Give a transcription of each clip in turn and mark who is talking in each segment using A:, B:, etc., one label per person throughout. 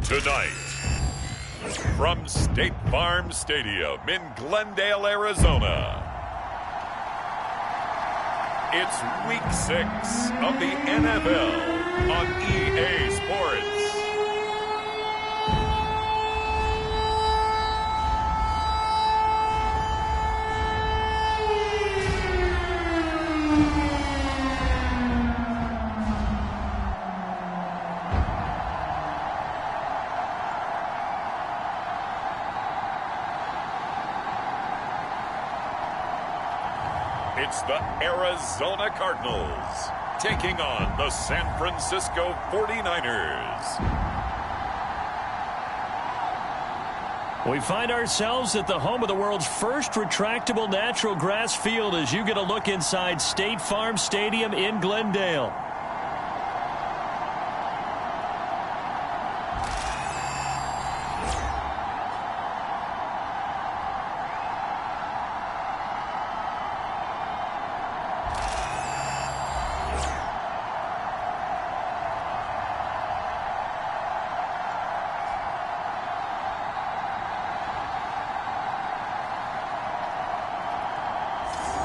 A: Tonight, from State Farm Stadium in Glendale, Arizona, it's Week 6 of the NFL on EA Sports. It's the Arizona Cardinals taking on the San Francisco 49ers.
B: We find ourselves at the home of the world's first retractable natural grass field as you get a look inside State Farm Stadium in Glendale.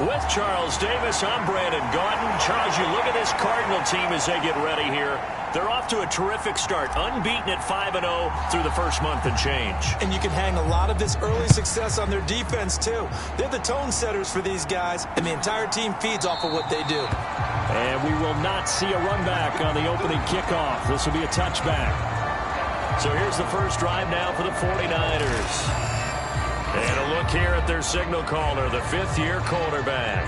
B: With Charles Davis, I'm Brandon Gaudin. Charles, you look at this Cardinal team as they get ready here. They're off to a terrific start, unbeaten at 5-0 through the first month and change.
C: And you can hang a lot of this early success on their defense, too. They're the tone setters for these guys, and the entire team feeds off of what they do.
B: And we will not see a run back on the opening kickoff. This will be a touchback. So here's the first drive now for the 49ers. And a look here at their signal caller, the fifth-year quarterback.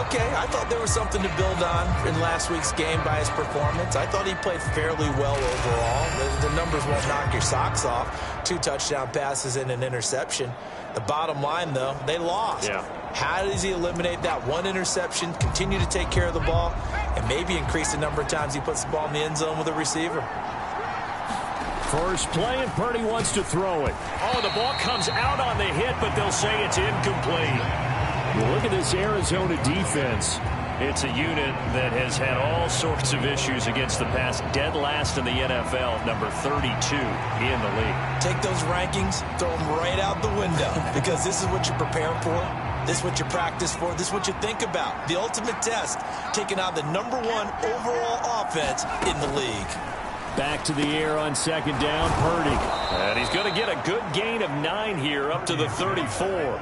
C: Okay, I thought there was something to build on in last week's game by his performance. I thought he played fairly well overall. The numbers won't knock your socks off. 2 touchdown passes and an interception. The bottom line, though, they lost.
B: Yeah.
C: How does he eliminate that one interception, continue to take care of the ball, and maybe increase the number of times he puts the ball in the end zone with a receiver?
B: First play, and Purdy wants to throw it. Oh, the ball comes out on the hit, but they'll say it's incomplete. Well, look at this Arizona defense. It's a unit that has had all sorts of issues against the pass. Dead last in the NFL, number 32 in the league.
C: Take those rankings, throw them right out the window, because this is what you prepare for. This is what you practice for. This is what you think about. The ultimate test, taking on the #1 overall offense in the league.
B: Back to the air on second down, Purdy. And he's going to get a good gain of 9 here, up to the 34.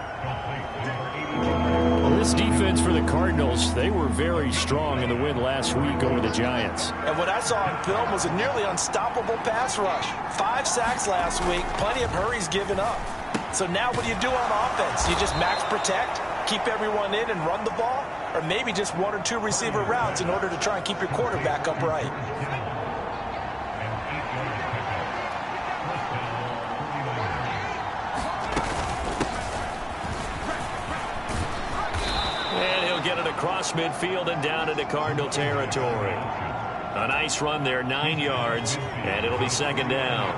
B: Well, this defense for the Cardinals, they were very strong in the win last week over the Giants.
C: And what I saw on film was a nearly unstoppable pass rush. 5 sacks last week, plenty of hurries given up. So now what do you do on offense? You just max protect, keep everyone in and run the ball? Or maybe just 1 or 2 receiver routes in order to try and keep your quarterback upright?
B: Across midfield and down into Cardinal territory. A nice run there, 9 yards, and it'll be second down.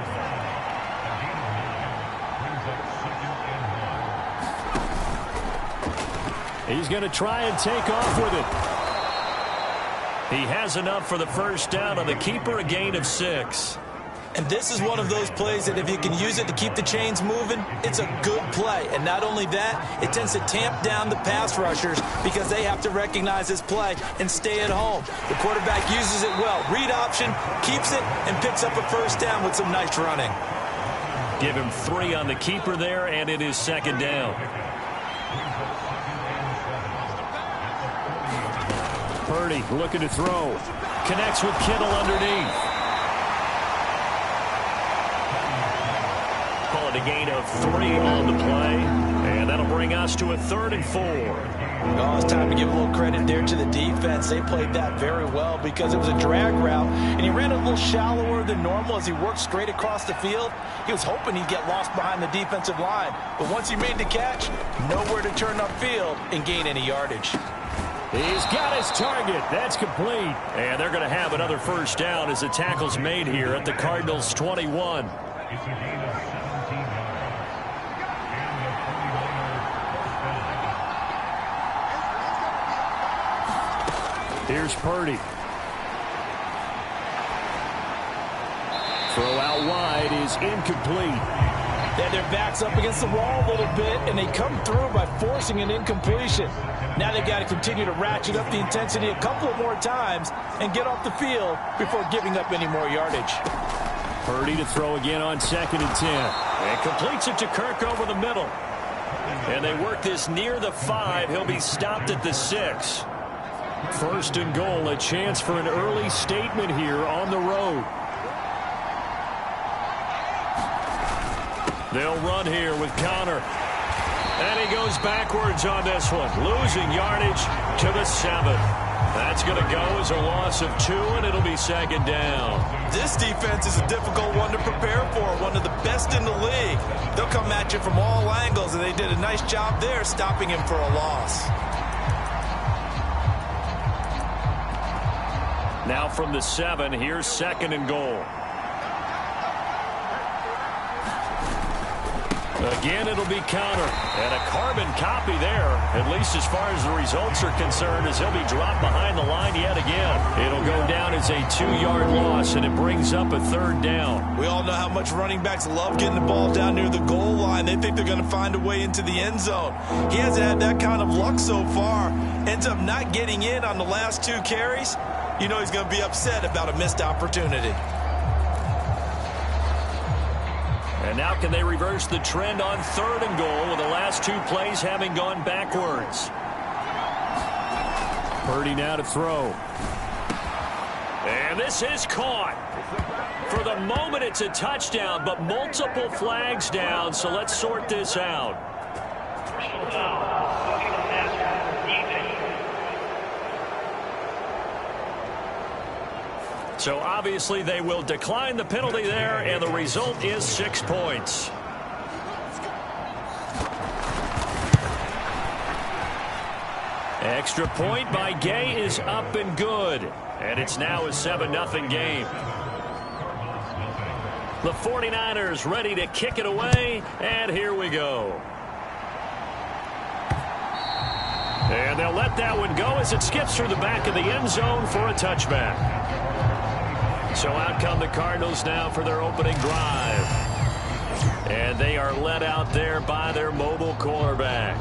B: He's going to try and take off with it. He has enough for the first down on the keeper, a gain of 6.
C: And this is one of those plays that if you can use it to keep the chains moving, it's a good play. And not only that, it tends to tamp down the pass rushers because they have to recognize this play and stay at home. The quarterback uses it well. Read option, keeps it, and picks up a first down with some nice running.
B: Give him 3 on the keeper there, and it is second down. Purdy looking to throw. Connects with Kittle underneath. Call it a gain of 3 on the play, and that'll bring us to a 3rd and 4.
C: Oh, it's time to give a little credit there to the defense. They played that very well because it was a drag route, and he ran a little shallower than normal as he worked straight across the field. He was hoping he'd get lost behind the defensive line, but once he made the catch, nowhere to turn upfield and gain any yardage.
B: He's got his target. That's complete. And they're going to have another first down as the tackle's made here at the Cardinals' 21. Here's Purdy. Throw out wide is incomplete.
C: They had their backs up against the wall a little bit, and they come through by forcing an incompletion. Now they've got to continue to ratchet up the intensity a couple of more times and get off the field before giving up any more yardage.
B: Purdy to throw again on 2nd and 10. And completes it to Kirk over the middle. And they work this near the 5. He'll be stopped at the 6. 1st and goal, a chance for an early statement here on the road. They'll run here with Connor. And he goes backwards on this one, losing yardage to the 7. That's going to go as a loss of 2, and it'll be 2nd down.
C: This defense is a difficult one to prepare for, one of the best in the league. They'll come at you from all angles, and they did a nice job there stopping him for a loss.
B: Now from the 7, here's 2nd and goal. Again, it'll be Connor. And a carbon copy there, at least as far as the results are concerned, as he'll be dropped behind the line yet again. It'll go down as a 2-yard loss, and it brings up a 3rd down.
C: We all know how much running backs love getting the ball down near the goal line. They think they're going to find a way into the end zone. He hasn't had that kind of luck so far. Ends up not getting in on the last 2 carries. You know he's going to be upset about a missed opportunity.
B: And now can they reverse the trend on 3rd and goal with the last 2 plays having gone backwards? Purdy now to throw. And this is caught. For the moment, it's a touchdown, but multiple flags down, so let's sort this out. So obviously they will decline the penalty there, and the result is 6 points. Extra point by Gay is up and good. And it's now a 7-0 game. The 49ers ready to kick it away, and here we go. And they'll let that one go as it skips through the back of the end zone for a touchback. So out come the Cardinals now for their opening drive. And they are led out there by their mobile quarterback.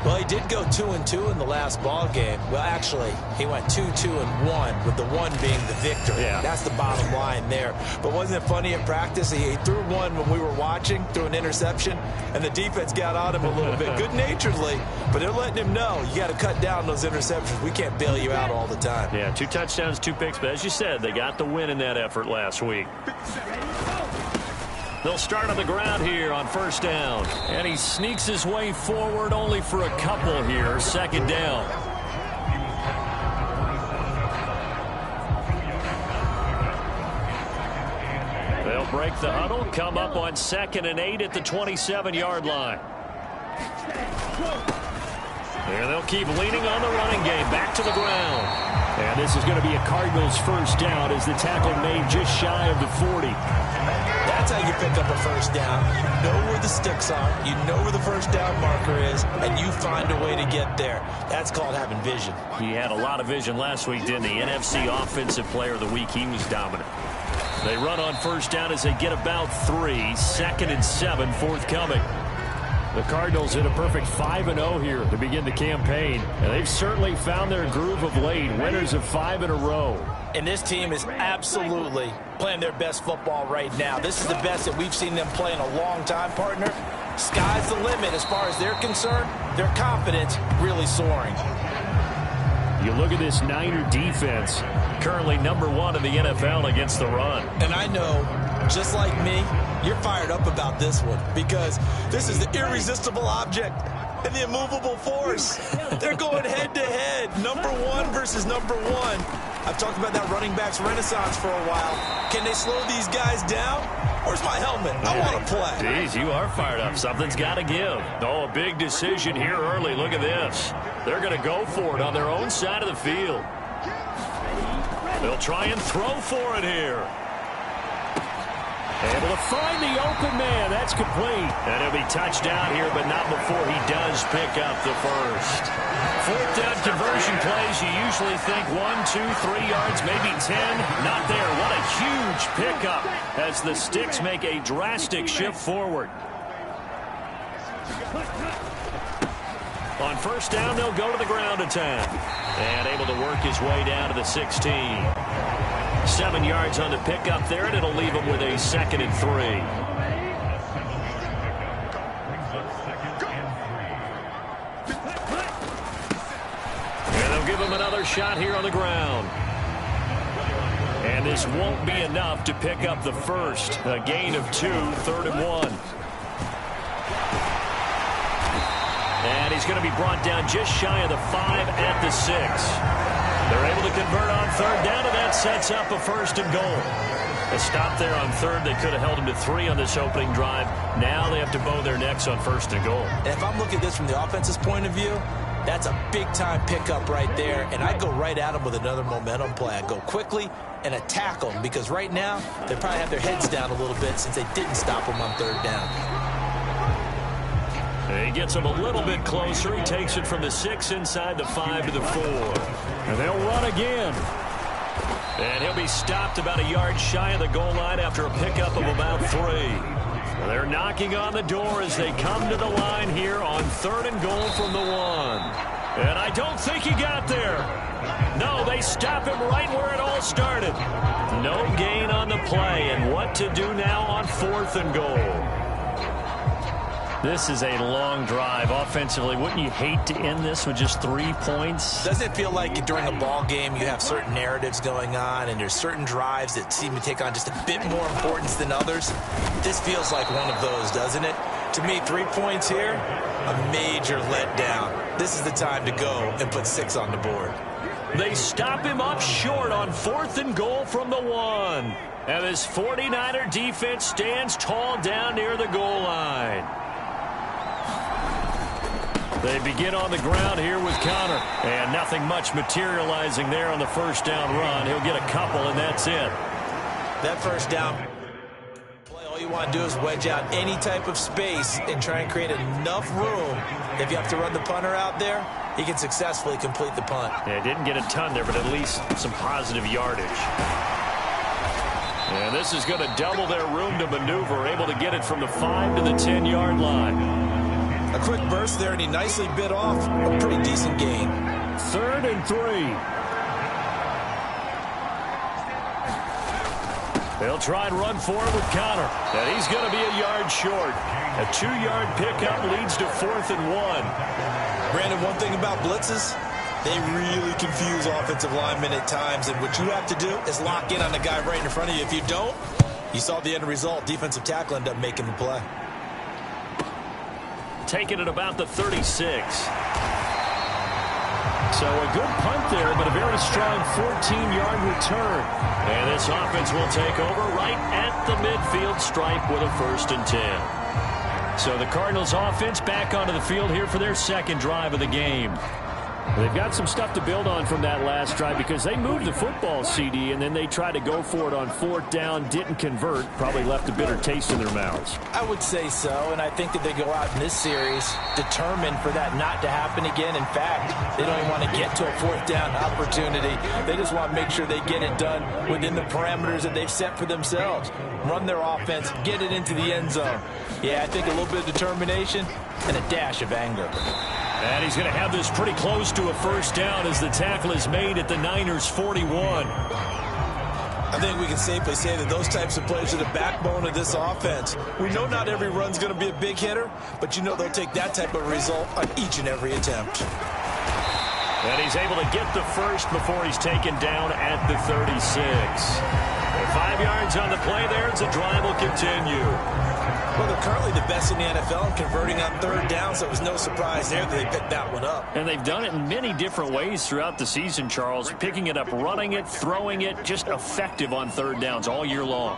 C: Well, he did go 2-2 in the last ball game. Well, actually, he went 2-2-1, with the 1 being the victory.
B: Yeah.
C: That's the bottom line there. But wasn't it funny in practice? He threw one when we were watching, threw an interception, and the defense got on him a little bit, good-naturedly. But they're letting him know, you got to cut down those interceptions. We can't bail you out all the time.
B: Yeah, 2 touchdowns, 2 picks. But as you said, they got the win in that effort last week. They'll start on the ground here on 1st down. And he sneaks his way forward only for a couple here. 2nd down. They'll break the huddle, come up on 2nd and 8 at the 27-yard line. And they'll keep leaning on the running game. Back to the ground. And this is going to be a Cardinals 1st down as the tackle made just shy of the 40.
C: That's how you pick up a 1st down. You know where the sticks are. You know where the 1st down marker is, and you find a way to get there. That's called having vision.
B: He had a lot of vision last week, didn't he? NFC Offensive Player of the Week. He was dominant. They run on 1st down as they get about 3. 2nd and 7 forthcoming. The Cardinals hit a perfect 5-0 here to begin the campaign. And they've certainly found their groove of late. Winners of 5 in a row.
C: And this team is absolutely playing their best football right now. This is the best that we've seen them play in a long time, partner. Sky's the limit as far as they're concerned. Their confidence really soaring.
B: You look at this Niner defense, currently #1 in the NFL against the run.
C: And I know, just like me, you're fired up about this one because this is the irresistible object and the immovable force. They're going head-to-head, #1 versus #1. I've talked about that running backs renaissance for a while. Can they slow these guys down? Where's my helmet? I want to play.
B: Jeez, you are fired up. Something's got to give. Oh, a big decision here early. Look at this. They're going to go for it on their own side of the field. They'll try and throw for it here. Able to find the open man. That's complete. And he'll be touched down here, but not before he does pick up the 1st. 4th down conversion plays, you usually think 1, 2, 3 yards, maybe 10. Not there. What a huge pickup as the Sticks make a drastic shift forward. On first down, they'll go to the ground attack. And able to work his way down to the 16. 7 yards on the pickup there, and it'll leave him with a 2nd and 3. Give him another shot here on the ground. And this won't be enough to pick up the first. A gain of 2, 3rd and 1. And he's going to be brought down just shy of the 5 at the 6. They're able to convert on 3rd down, and that sets up a 1st and goal. A stop there on 3rd. They could have held him to 3 on this opening drive. Now they have to bow their necks on 1st and goal.
C: And if I'm looking at this from the offense's point of view, that's a big-time pickup right there, and I'd go right at them with another momentum play. I'd go quickly and attack them, because right now they probably have their heads down a little bit since they didn't stop them on 3rd down.
B: He gets him a little bit closer. He takes it from the 6 inside the 5 to the 4. And they'll run again. And he'll be stopped about a yard shy of the goal line after a pickup of about 3. They're knocking on the door as they come to the line here on 3rd and goal from the 1. And I don't think he got there. No, they stop him right where it all started. No gain on the play, and what to do now on 4th and goal. This is a long drive offensively. Wouldn't you hate to end this with just 3 points?
C: Doesn't it feel like during a ball game you have certain narratives going on, and there's certain drives that seem to take on just a bit more importance than others? This feels like one of those, doesn't it? To me, 3 points here, a major letdown. This is the time to go and put 6 on the board.
B: They stop him up short on 4th and goal from the 1. And this 49er defense stands tall down near the goal line. They begin on the ground here with Connor. And nothing much materializing there on the first down run. He'll get a couple, and that's it.
C: That first down play, all you want to do is wedge out any type of space and try and create enough room. If you have to run the punter out there, he can successfully complete the punt.
B: Yeah, didn't get a ton there, but at least some positive yardage. And this is going to double their room to maneuver, able to get it from the 5 to the 10-yard line.
C: A quick burst there, and he nicely bit off a pretty decent gain.
B: 3rd and 3. They'll try and run for it with Connor. And he's going to be a yard short. A 2-yard pickup leads to 4th and 1.
C: Brandon, one thing about blitzes, they really confuse offensive linemen at times, and what you have to do is lock in on the guy right in front of you. If you don't, you saw the end result. Defensive tackle ended up making the play.
B: Taking it about the 36. So a good punt there, but a very strong 14-yard return. And this offense will take over right at the midfield stripe with a 1st and 10. So the Cardinals offense back onto the field here for their 2nd drive of the game. They've got some stuff to build on from that last drive because they moved the football, CD, and then they tried to go for it on 4th down, didn't convert, probably left a bitter taste in their mouths.
C: I would say so, and I think that they go out in this series determined for that not to happen again. In fact, they don't even want to get to a 4th down opportunity. They just want to make sure they get it done within the parameters that they've set for themselves. Run their offense, get it into the end zone. Yeah, I think a little bit of determination and a dash of anger.
B: And he's going to have this pretty close to a 1st down as the tackle is made at the Niners' 41.
C: I think we can safely say that those types of plays are the backbone of this offense. We know not every run's going to be a big hitter, but you know they'll take that type of result on each and every attempt.
B: And he's able to get the first before he's taken down at the 36. 5 yards on the play there as the drive will continue.
C: Well, they're currently the best in the NFL in converting on 3rd down, so it was no surprise there that they picked that one up.
B: And they've done it in many different ways throughout the season, Charles. Picking it up, running it, throwing it, just effective on 3rd downs all year long.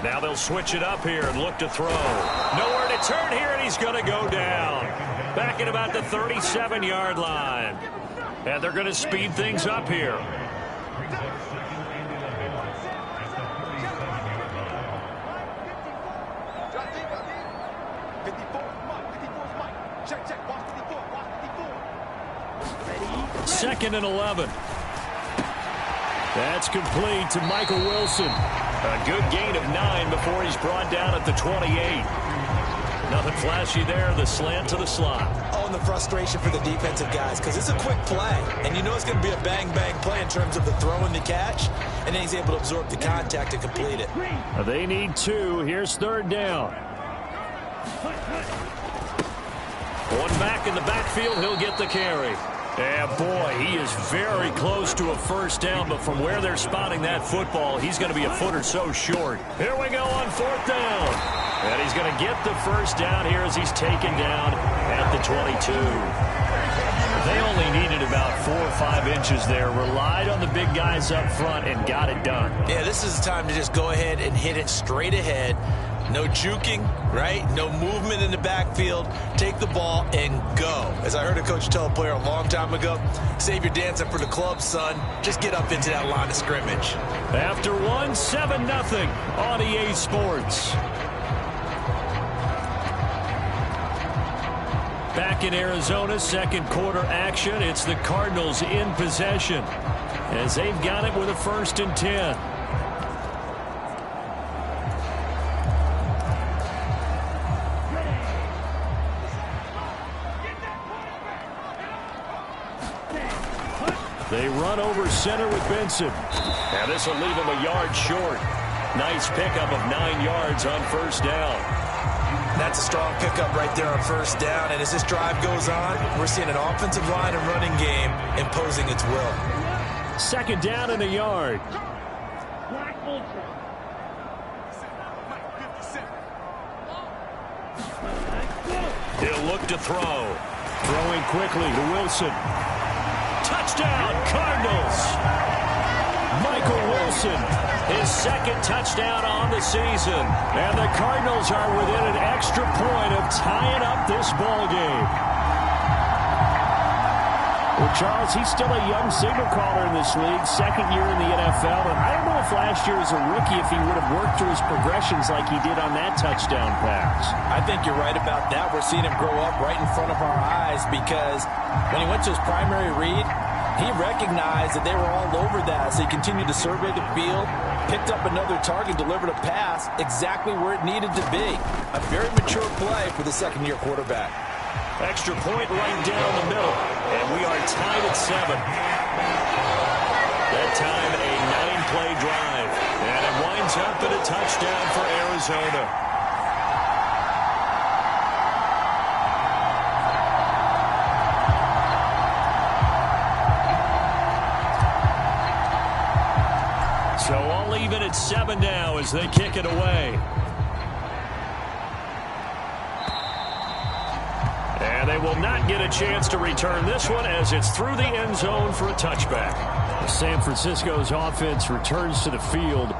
B: Now they'll switch it up here and look to throw. Nowhere to turn here, and he's going to go down. Back at about the 37-yard line. And they're going to speed things up here. 2nd and 11. That's complete to Michael Wilson. A good gain of 9 before he's brought down at the 28. Nothing flashy there. The slant to the slot.
C: Oh, and the frustration for the defensive guys, because it's a quick play. And you know it's going to be a bang-bang play in terms of the throw and the catch. And then he's able to absorb the contact and complete it.
B: They need 2. Here's 3rd down. One back in the backfield. He'll get the carry. Yeah, boy, he is very close to a first down, but from where they're spotting that football, he's going to be a foot or so short. Here we go on 4th down. And he's going to get the first down here as he's taken down at the 22. They only needed about 4 or 5 inches there, relied on the big guys up front, and got it done.
C: Yeah, this is the time to just go ahead and hit it straight ahead. No juking, right? No movement in the backfield. Take the ball and go. As I heard a coach tell a player a long time ago, save your dancing for the club, son. Just get up into that line of scrimmage.
B: After 1, 7-0 on EA Sports. Back in Arizona, 2nd quarter action. It's the Cardinals in possession as they've got it with a 1st and 10. They run over center with Benson. And this will leave him a yard short. Nice pickup of 9 yards on 1st down.
C: That's a strong pickup right there on 1st down. And as this drive goes on, we're seeing an offensive line and running game imposing its will.
B: 2nd down and a yard. He'll look to throw. Throwing quickly to Wilson. Touchdown, Cardinals. Michael Wilson, his 2nd touchdown on the season. And the Cardinals are within an extra point of tying up this ball game. Well, Charles, he's still a young signal caller in this league, 2nd year in the NFL. And I don't know if last year as a rookie if he would have worked through his progressions like he did on that touchdown pass.
C: I think you're right about that. We're seeing him grow up right in front of our eyes because when he went to his primary read, he recognized that they were all over that, so he continued to survey the field, picked up another target, delivered a pass exactly where it needed to be. A very mature play for the 2nd-year quarterback.
B: Extra point right down the middle, and we are tied at 7. That time, a 9-play drive, and it winds up in a touchdown for Arizona. So all even at 7 now as they kick it away. And they will not get a chance to return this one as it's through the end zone for a touchback. San Francisco's offense returns to the field.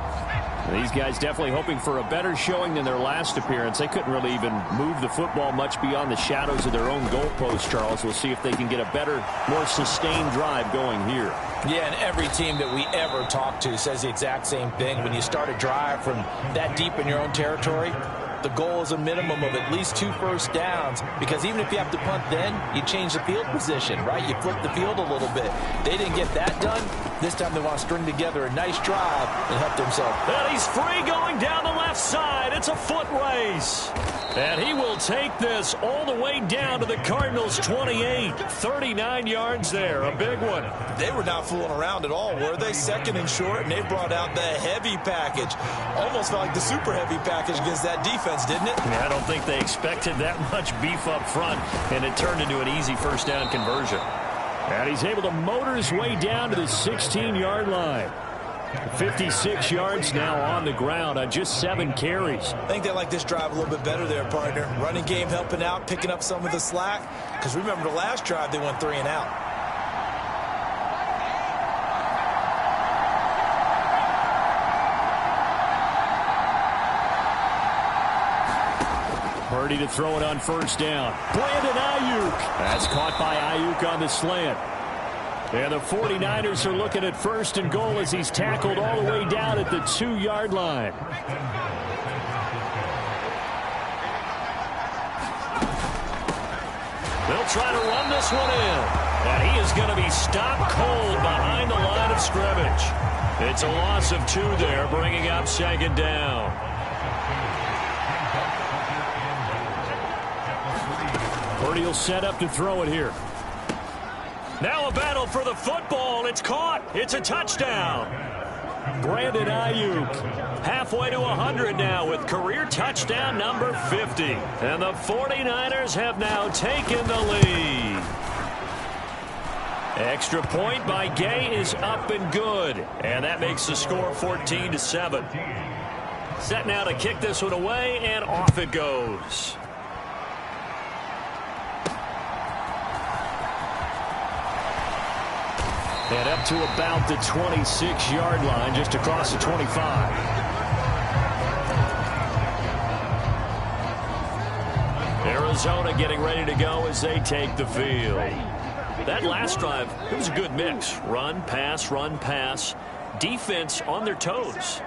B: These guys definitely hoping for a better showing than their last appearance. They couldn't really even move the football much beyond the shadows of their own goalpost, Charles. We'll see if they can get a better, more sustained drive going here.
C: Yeah, and every team that we ever talk to says the exact same thing. When you start a drive from that deep in your own territory, the goal is a minimum of at least 2 first downs, because even if you have to punt then, you change the field position, right? You flip the field a little bit. They didn't get that done. This time they want to string together a nice drive and help themselves.
B: And he's free going down the left side. It's a foot race. And he will take this all the way down to the Cardinals' 28. 39 yards there. A big one.
C: They were not fooling around at all, were they? 2nd and short, and they brought out the heavy package. Almost felt like the super heavy package against that defense, didn't it?
B: Yeah, I don't think they expected that much beef up front, and it turned into an easy first down conversion. And he's able to motor his way down to the 16-yard line. 56 yards now on the ground on just 7 carries.
C: I think they like this drive a little bit better there, partner. Running game helping out, picking up some of the slack. Because remember the last drive, they went 3 and out.
B: Purdy to throw it on first down. Brandon Ayuk. That's caught by Ayuk on the slant. And the 49ers are looking at 1st and goal as he's tackled all the way down at the 2-yard line. They'll try to run this one in. And he is going to be stopped cold behind the line of scrimmage. It's a loss of 2 there, bringing up second down. Purdy will set up to throw it here. Now a battle for the football. It's caught. It's a touchdown. Brandon Ayuk halfway to 100 now with career touchdown number 50. And the 49ers have now taken the lead. Extra point by Gay is up and good. And that makes the score 14-7. Set now to kick this one away, and off it goes. And up to about the 26-yard line, just across the 25. Arizona getting ready to go as they take the field. That last drive, it was a good mix. Run, pass, defense on their toes.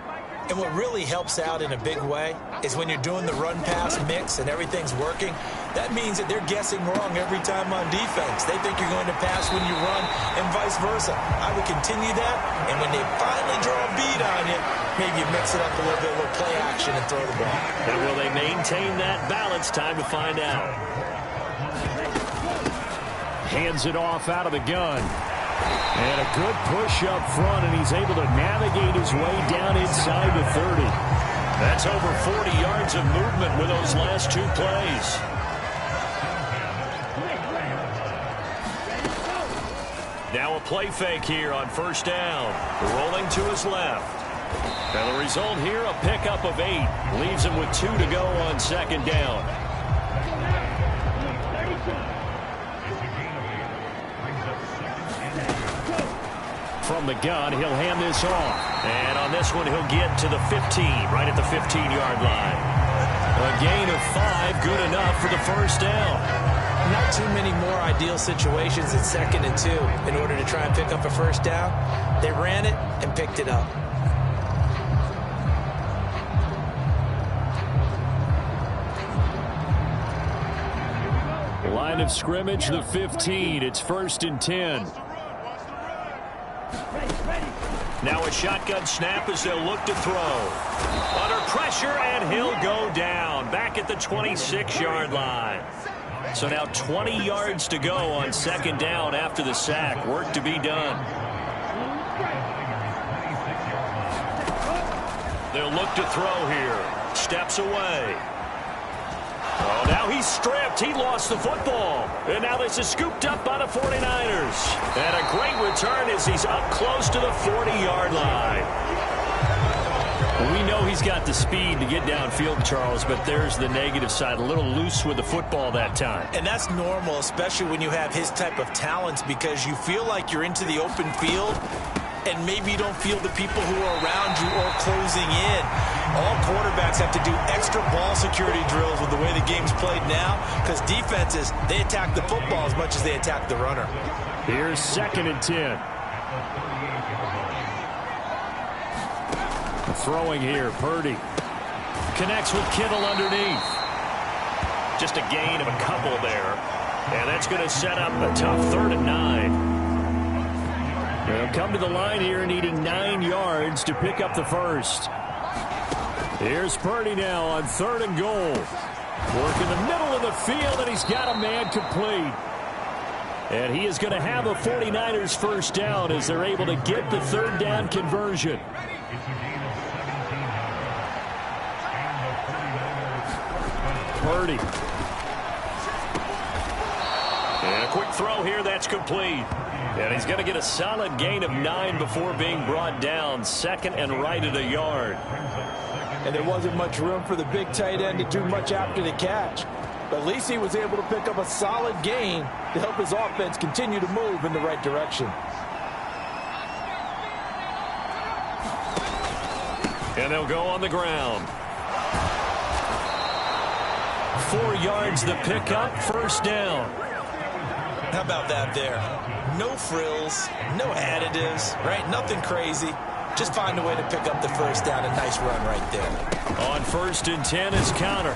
C: And what really helps out in a big way is when you're doing the run-pass mix and everything's working, that means that they're guessing wrong every time on defense. They think you're going to pass when you run and vice versa. I would continue that, and when they finally draw a bead on you, maybe you mix it up a little bit, a little play action, and throw the ball.
B: And will they maintain that balance? Time to find out. Hands it off out of the gun. And a good push up front, and he's able to navigate his way down inside the 30. That's over 40 yards of movement with those last 2 plays. Now a play fake here on first down. Rolling to his left. And the result here, a pickup of 8. Leaves him with 2 to go on second down. From the gun, he'll hand this off. And on this one, he'll get to the 15, right at the 15-yard line. A gain of 5, good enough for the first down.
C: Not too many more ideal situations at 2nd and 2 in order to try and pick up a first down. They ran it and picked it up.
B: Line of scrimmage, the 15. It's 1st and 10. Now a shotgun snap as they'll look to throw. Under pressure, and he'll go down. Back at the 26-yard line. So now 20 yards to go on second down after the sack. Work to be done. They'll look to throw here. Steps away. Oh, now he's stripped. He lost the football. And now this is scooped up by the 49ers. And a great return as he's up close to the 40-yard line. We know he's got the speed to get downfield, Charles, but there's the negative side. A little loose with the football that time.
C: And that's normal, especially when you have his type of talents, because you feel like you're into the open field and maybe you don't feel the people who are around you or closing in. All quarterbacks have to do extra ball security drills with the way the game's played now, because defenses, they attack the football as much as they attack the runner.
B: Here's 2nd and 10. Throwing here, Purdy. Connects with Kittle underneath. Just a gain of a couple there. And that's going to set up a tough 3rd and 9. They'll come to the line here needing 9 yards to pick up the first. Here's Purdy now on 3rd and goal. Work in the middle of the field, and he's got a man complete. And he is going to have a 49ers first down as they're able to get the 3rd down conversion. Purdy. And a quick throw here, that's complete. And he's going to get a solid gain of 9 before being brought down. 2nd and right at a yard.
D: And there wasn't much room for the big tight end to do much after the catch. But at least he was able to pick up a solid gain to help his offense continue to move in the right direction.
B: And they'll go on the ground. 4 yards the pickup, first down.
C: How about that there? No frills, no additives, right? Nothing crazy. Just find a way to pick up the first down. A nice run right there.
B: On 1st and 10 is counter.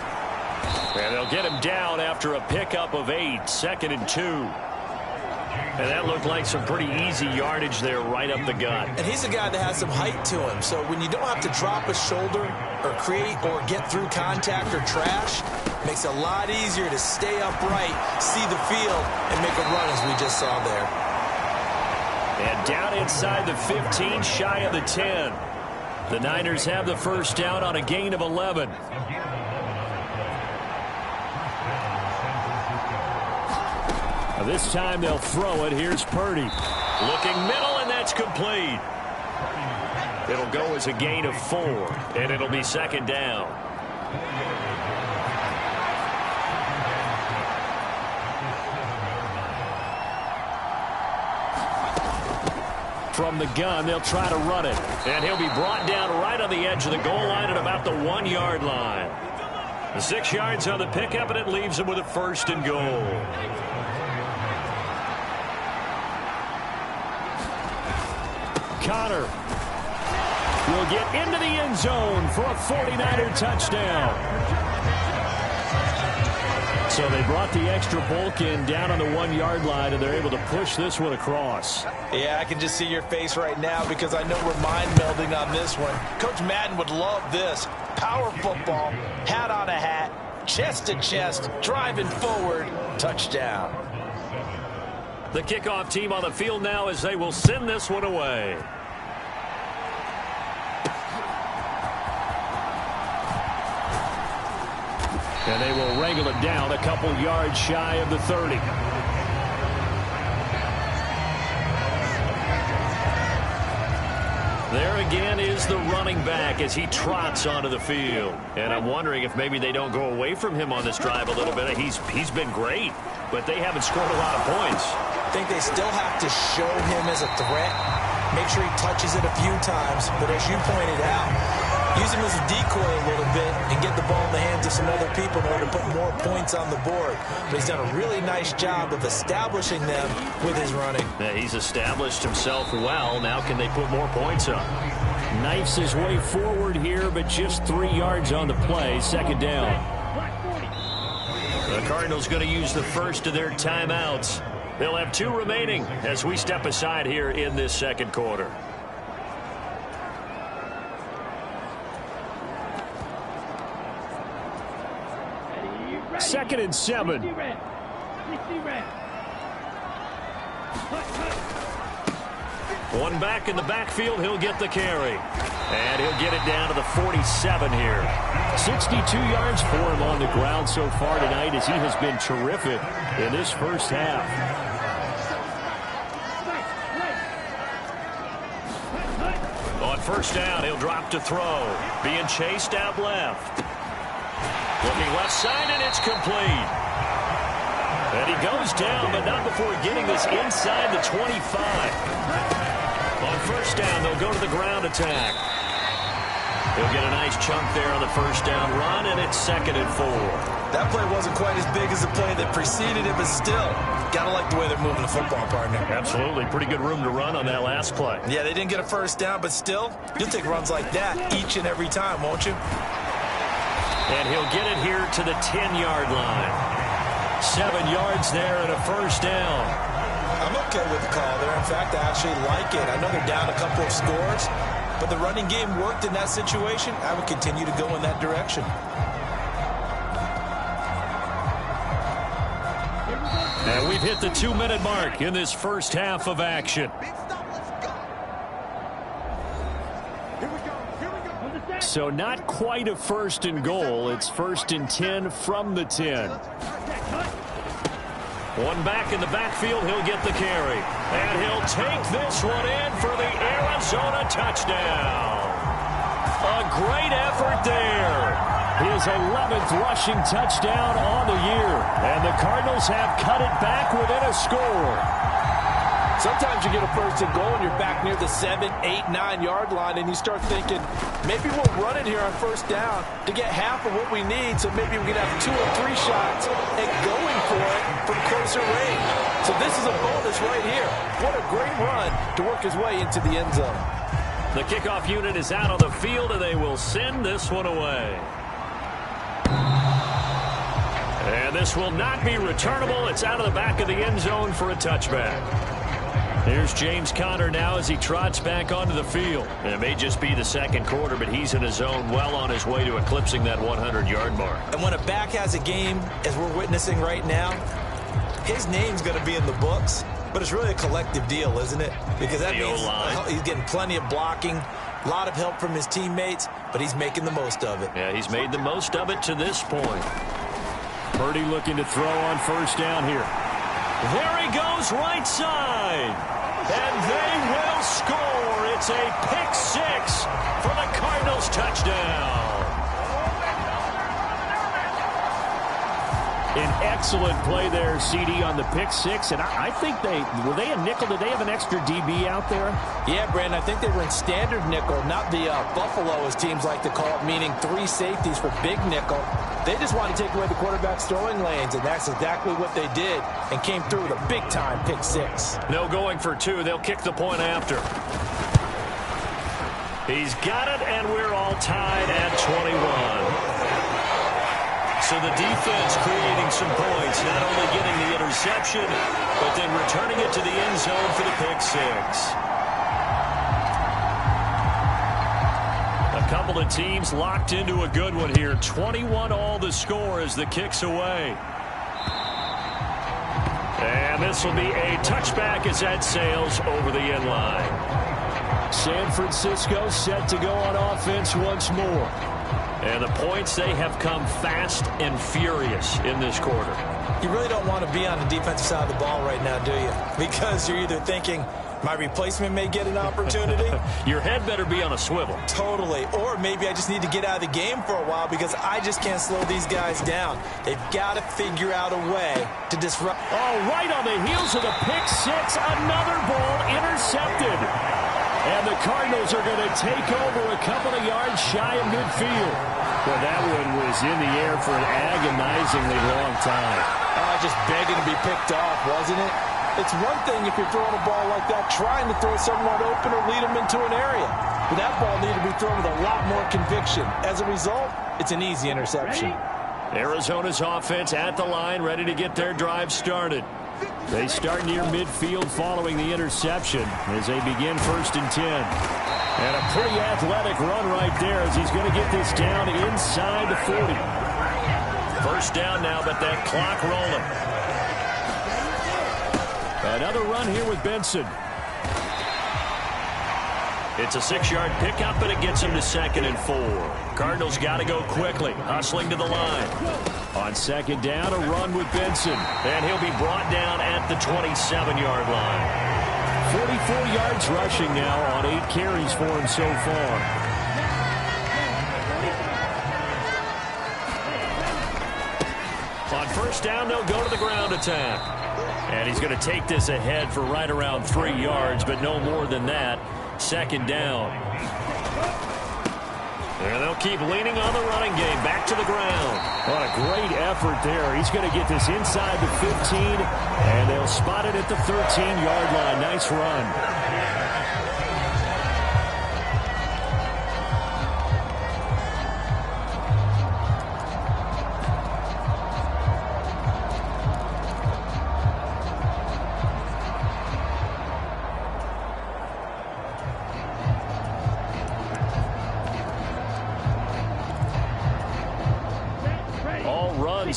B: And they'll get him down after a pickup of 8. 2nd and 2. And that looked like some pretty easy yardage there right up the gut.
C: And he's a guy that has some height to him. So when you don't have to drop a shoulder or create or get through contact or trash, makes it a lot easier to stay upright, see the field, and make a run as we just saw there.
B: And down inside the 15, shy of the 10. The Niners have the first down on a gain of 11. This time they'll throw it. Here's Purdy. Looking middle, and that's complete. It'll go as a gain of 4, and it'll be second down. From the gun, they'll try to run it. And he'll be brought down right on the edge of the goal line at about the 1-yard line. The 6 yards on the pickup, and it leaves him with a first and goal. Connor will get into the end zone for a 49er touchdown. So they brought the extra bulk in down on the 1-yard line, and they're able to push this one across.
C: Yeah, I can just see your face right now because I know we're mind melding on this one. Coach Madden would love this. Power football, hat on a hat, chest to chest, driving forward, touchdown.
B: The kickoff team on the field now as they will send this one away. And they will wrangle it down a couple yards shy of the 30. There again is the running back as he trots onto the field. And I'm wondering if maybe they don't go away from him on this drive a little bit. He's been great, but they haven't scored a lot of points.
C: I think they still have to show him as a threat. Make sure he touches it a few times. But as you pointed out, use him as a decoy a little bit and get the ball in the hands of some other people in order to put more points on the board. But he's done a really nice job of establishing them with his running.
B: Yeah, he's established himself well. Now can they put more points up? Knifes his way forward here, but just 3 yards on the play. Second down. The Cardinals going to use the first of their timeouts. They'll have 2 remaining as we step aside here in this second quarter. Second and 7. One back in the backfield. He'll get the carry. And he'll get it down to the 47 here. 62 yards for him on the ground so far tonight as he has been terrific in this first half. On first down, he'll drop to throw. Being chased out left. Looking left side, and it's complete. And he goes down, but not before getting this inside the 25. On first down, they'll go to the ground attack. He'll get a nice chunk there on the first down run, and it's second and 4.
C: That play wasn't quite as big as the play that preceded it, but still, got to like the way they're moving the football, partner.
B: Absolutely. Pretty good room to run on that last play.
C: Yeah, they didn't get a first down, but still, you'll take runs like that each and every time, won't you?
B: And he'll get it here to the 10-yard line. 7 yards there and a first down.
C: I'm okay with the call there. In fact, I actually like it. I know they're down a couple of scores, but the running game worked in that situation. I would continue to go in that direction.
B: And we've hit the 2-minute mark in this first half of action. So not quite a first and goal. It's first and 10 from the 10. One back in the backfield. He'll get the carry. And he'll take this one in for the Arizona touchdown. A great effort there. His 11th rushing touchdown on the year. And the Cardinals have cut it back within a score.
D: Sometimes you get a first and goal and you're back near the 7, 8, 9-yard line and you start thinking, maybe we'll run it here on first down to get half of what we need, so maybe we can have 2 or 3 shots and going for it from closer range. So this is a bonus right here. What a great run to work his way into the end zone.
B: The kickoff unit is out on the field, and they will send this one away. And this will not be returnable. It's out of the back of the end zone for a touchback. Here's James Conner now as he trots back onto the field. And it may just be the second quarter, but he's in his zone, well on his way to eclipsing that 100-yard mark.
C: And when a back has a game, as we're witnessing right now, his name's going to be in the books. But it's really a collective deal, isn't it? Because that means he's getting plenty of blocking, a lot of help from his teammates, but he's making the most of it.
B: Yeah, he's made the most of it to this point. Purdy looking to throw on first down here. There he goes, right side. And they will score. It's a pick six for the Cardinals touchdown. An excellent play there, CD, on the pick six. And I think were they a nickel? Did they have an extra DB out there?
C: Yeah, Brandon, I think they were in standard nickel, not the Buffalo, as teams like to call it, meaning 3 safeties for big nickel. They just wanted to take away the quarterback's throwing lanes, and that's exactly what they did, and came through with a big-time pick six.
B: No going for 2. They'll kick the point after. He's got it, and we're all tied at 21. So the defense creating some points, not only getting the interception, but then returning it to the end zone for the pick six. A couple of teams locked into a good one here. 21-all the score as the kick's away. And this will be a touchback as that sails over the end line. San Francisco set to go on offense once more. And the points, they have come fast and furious in this quarter.
C: You really don't want to be on the defensive side of the ball right now, do you? Because you're either thinking, my replacement may get an opportunity.
B: Your head better be on a swivel.
C: Totally. Or maybe I just need to get out of the game for a while because I just can't slow these guys down. They've got to figure out a way to disrupt.
B: Oh, right on the heels of the pick six, another ball intercepted. And the Cardinals are going to take over a couple of yards shy of midfield. Well, that one was in the air for an agonizingly long time.
C: Just begging to be picked off, wasn't it? It's one thing if you're throwing a ball like that, trying to throw someone open or lead them into an area. But that ball needed to be thrown with a lot more conviction. As a result, it's an easy interception.
B: Arizona's offense at the line, ready to get their drive started. They start near midfield following the interception as they begin 1st and 10. And a pretty athletic run right there as he's going to get this down inside the 40. First down now, but that clock rolling. Another run here with Benson. It's a 6-yard pickup, but it gets him to 2nd and 4. Cardinals got to go quickly, hustling to the line. On 2nd down, a run with Benson. And he'll be brought down at the 27-yard line. 44 yards rushing now on 8 carries for him so far. On 1st down, they'll go to the ground attack. And he's going to take this ahead for right around 3 yards, but no more than that. 2nd down. And they'll keep leaning on the running game. Back to the ground. What a great effort there. He's going to get this inside the 15, and they'll spot it at the 13-yard line. Nice run.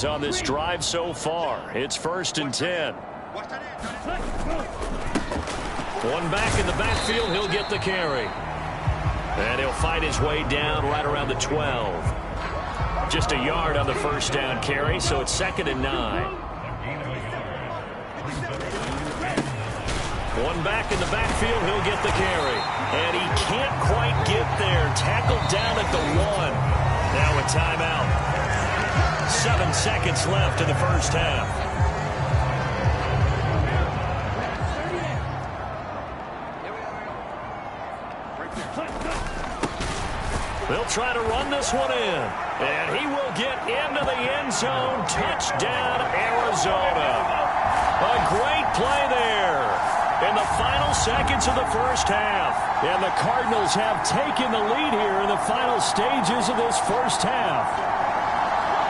B: On this drive so far. It's 1st and 10. One back in the backfield. He'll get the carry. And he'll fight his way down right around the 12. Just a yard on the 1st down carry, so it's 2nd and 9. One back in the backfield. He'll get the carry. And he can't quite get there. Tackled down at the 1. Now a timeout. 7 seconds left in the 1st half. They'll try to run this one in. And he will get into the end zone. Touchdown, Arizona. A great play there in the final seconds of the 1st half. And the Cardinals have taken the lead here in the final stages of this 1st half.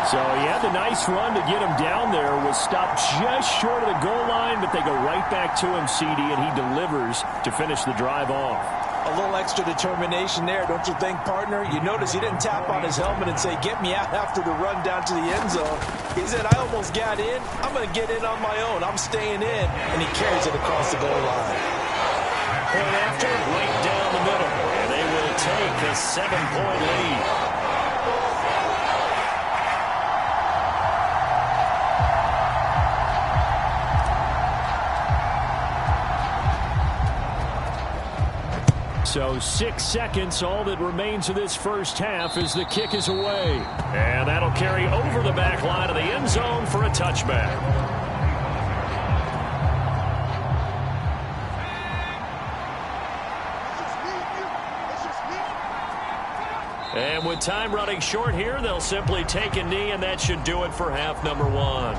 B: So he had the nice run to get him down there, was stopped just short of the goal line, but they go right back to him, CD, and he delivers to finish the drive off.
C: A little extra determination there, don't you think, partner? You notice he didn't tap on his helmet and say, get me out after the run down to the end zone. He said, I almost got in. I'm going to get in on my own. I'm staying in. And he carries it across the goal line.
B: Point after, right down the middle. And they will take a 7-point lead. So 6 seconds, all that remains of this first half as the kick is away. And that'll carry over the back line of the end zone for a touchback. And with time running short here, they'll simply take a knee, and that should do it for half number one.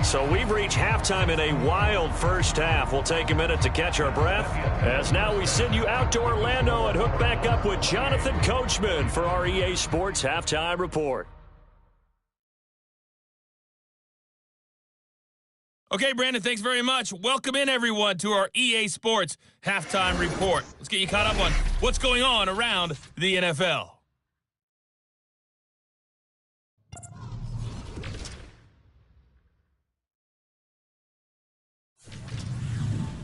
B: So we've reached halftime in a wild first half. We'll take a minute to catch our breath, as now we send you out to Orlando and hook back up with Jonathan Coachman for our EA Sports Halftime Report.
E: Okay, Brandon, thanks very much. Welcome in, everyone, to our EA Sports Halftime Report. Let's get you caught up on what's going on around the NFL.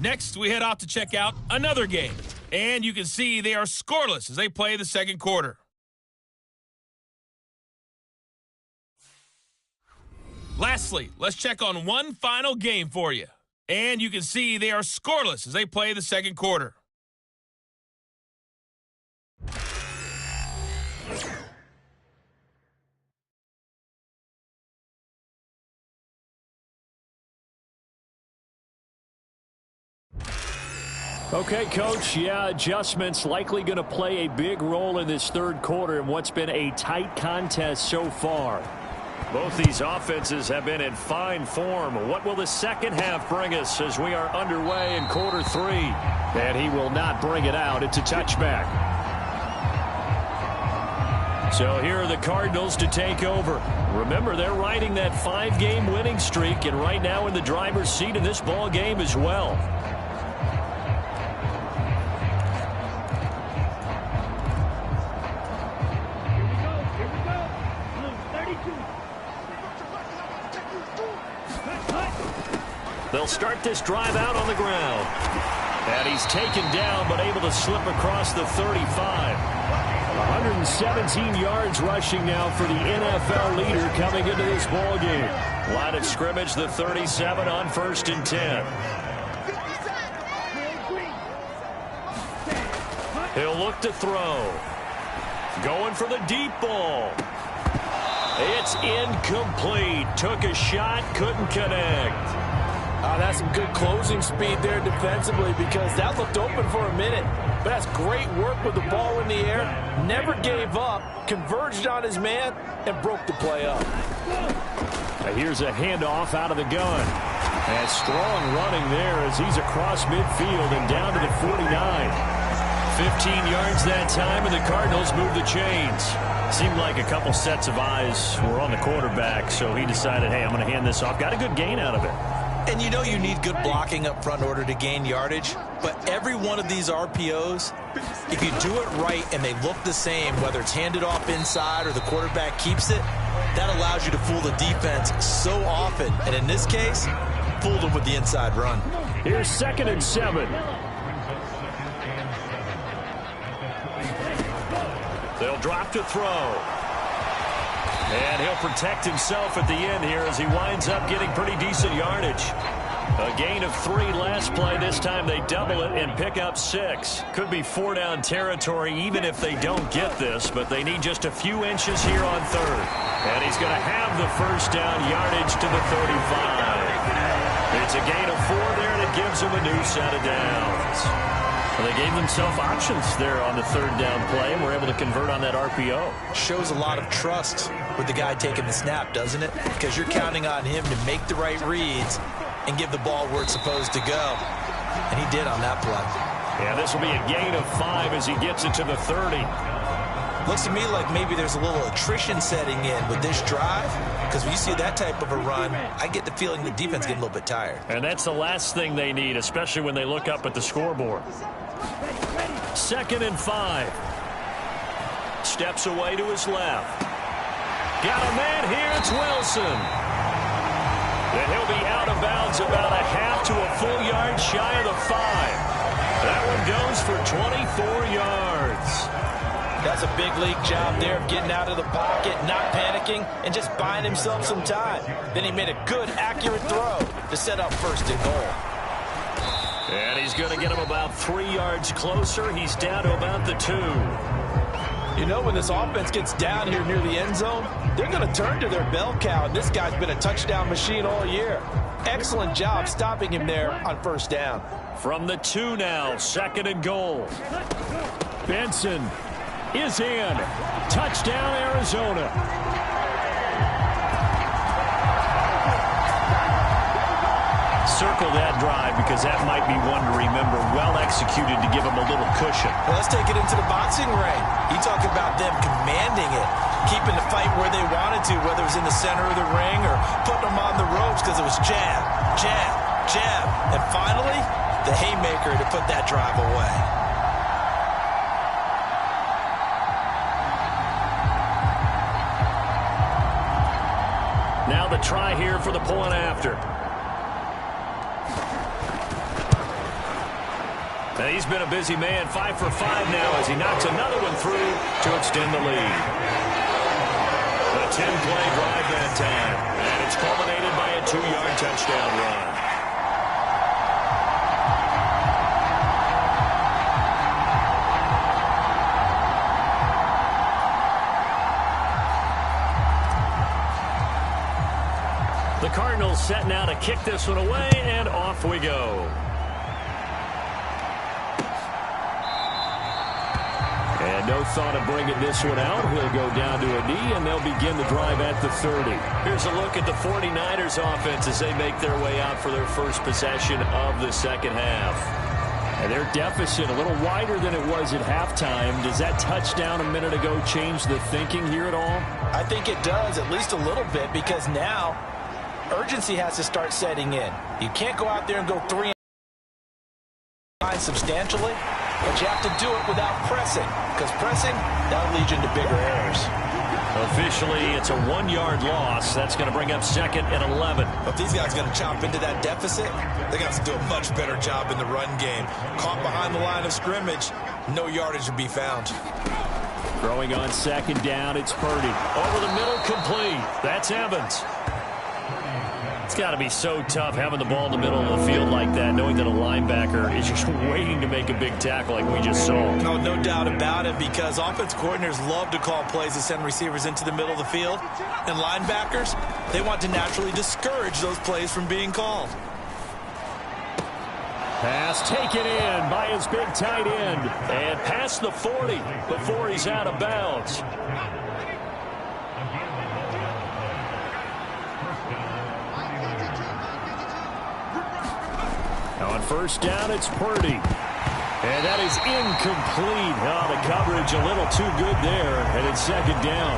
E: Next, we head off to check out another game. And you can see they are scoreless as they play the second quarter. Lastly, let's check on one final game for you. And you can see they are scoreless as they play the second quarter.
B: Okay, Coach, yeah, adjustments likely going to play a big role in this third quarter in what's been a tight contest so far. Both these offenses have been in fine form. What will the second half bring us as we are underway in quarter three? And he will not bring it out. It's a touchback. So here are the Cardinals to take over. Remember, they're riding that 5-game winning streak, and right now in the driver's seat in this ball game as well. They'll start this drive out on the ground. And he's taken down, but able to slip across the 35. 117 yards rushing now for the NFL leader coming into this ball game. Line of scrimmage, the 37 on 1st and 10. He'll look to throw. Going for the deep ball. It's incomplete. Took a shot, couldn't connect.
D: That's some good closing speed there defensively, because that looked open for a minute. But that's great work with the ball in the air. Never gave up, converged on his man, and broke the play up.
B: Now here's a handoff out of the gun. And strong running there as he's across midfield and down to the 49. 15 yards that time, and the Cardinals move the chains. Seemed like a couple sets of eyes were on the quarterback, so he decided, hey, I'm going to hand this off. Got a good gain out of it.
C: And you know you need good blocking up front in order to gain yardage, but every one of these RPOs, if you do it right and they look the same, whether it's handed off inside or the quarterback keeps it, that allows you to fool the defense so often. And in this case, fooled them with the inside run.
B: Here's 2nd and 7. They'll drop to throw. And he'll protect himself at the end here as he winds up getting pretty decent yardage. A gain of 3 last play. This time they double it and pick up 6. Could be 4-down territory even if they don't get this, but they need just a few inches here on 3rd. And he's going to have the 1st down, yardage to the 35. It's a gain of 4 there, and it gives him a new set of downs. Well, they gave themselves options there on the third down play and were able to convert on that RPO.
C: Shows a lot of trust with the guy taking the snap, doesn't it? Because you're counting on him to make the right reads and give the ball where it's supposed to go. And he did on that play.
B: Yeah, this will be a gain of 5 as he gets it to the 30.
C: Looks to me like maybe there's a little attrition setting in with this drive, because when you see that type of a run, I get the feeling the defense getting a little bit tired.
B: And that's the last thing they need, especially when they look up at the scoreboard. 2nd and 5. Steps away to his left. Got a man here. It's Wilson. And he'll be out of bounds about a half to a full yard shy of the 5. That one goes for 24 yards.
C: That's a big league job there of getting out of the pocket, not panicking, and just buying himself some time. Then he made a good, accurate throw to set up 1st and goal.
B: And he's going to get him about 3 yards closer. He's down to about the 2.
D: You know, when this offense gets down here near the end zone, they're going to turn to their bell cow. And this guy's been a touchdown machine all year. Excellent job stopping him there on 1st down.
B: From the 2 now, 2nd and goal. Benson is in. Touchdown, Arizona. Circle that drive because that might be one to remember. Well executed to give him a little cushion.
C: Well, let's take it into the boxing ring. You talk about them commanding it, keeping the fight where they wanted to, whether it was in the center of the ring or putting them on the ropes because it was jab, jab, jab. And finally, the haymaker to put that drive away.
B: Now the try here for the point after. And he's been a busy man, 5 for 5 now as he knocks another one through to extend the lead. A 10-play drive that time, and it's culminated by a 2-yard touchdown run. The Cardinals set now to kick this one away, and off we go. And no thought of bringing this one out. He'll go down to a knee, and they'll begin the drive at the 30. Here's a look at the 49ers offense as they make their way out for their first possession of the second half. And their deficit a little wider than it was at halftime. Does that touchdown a minute ago change the thinking here at all?
C: I think it does, at least a little bit, because now urgency has to start setting in. You can't go out there and go 3 and substantially, but you have to do it without pressing, because pressing, that'll lead you into bigger errors.
B: Officially, it's a 1-yard loss. That's going to bring up 2nd and 11.
C: If these guys are going to chop into that deficit, they're going to have to do a much better job in the run game. Caught behind the line of scrimmage, no yardage to be found.
B: Throwing on 2nd down, it's Purdy. Over the middle, complete. That's Evans. It's got to be so tough having the ball in the middle of the field like that, knowing that a linebacker is just waiting to make a big tackle like we just saw.
C: No doubt about it, because offense coordinators love to call plays to send receivers into the middle of the field. And linebackers, they want to naturally discourage those plays from being called.
B: Pass taken in by his big tight end. And past the 40 before he's out of bounds. On 1st down, it's Purdy. And that is incomplete. Oh, the coverage a little too good there. And it's 2nd down.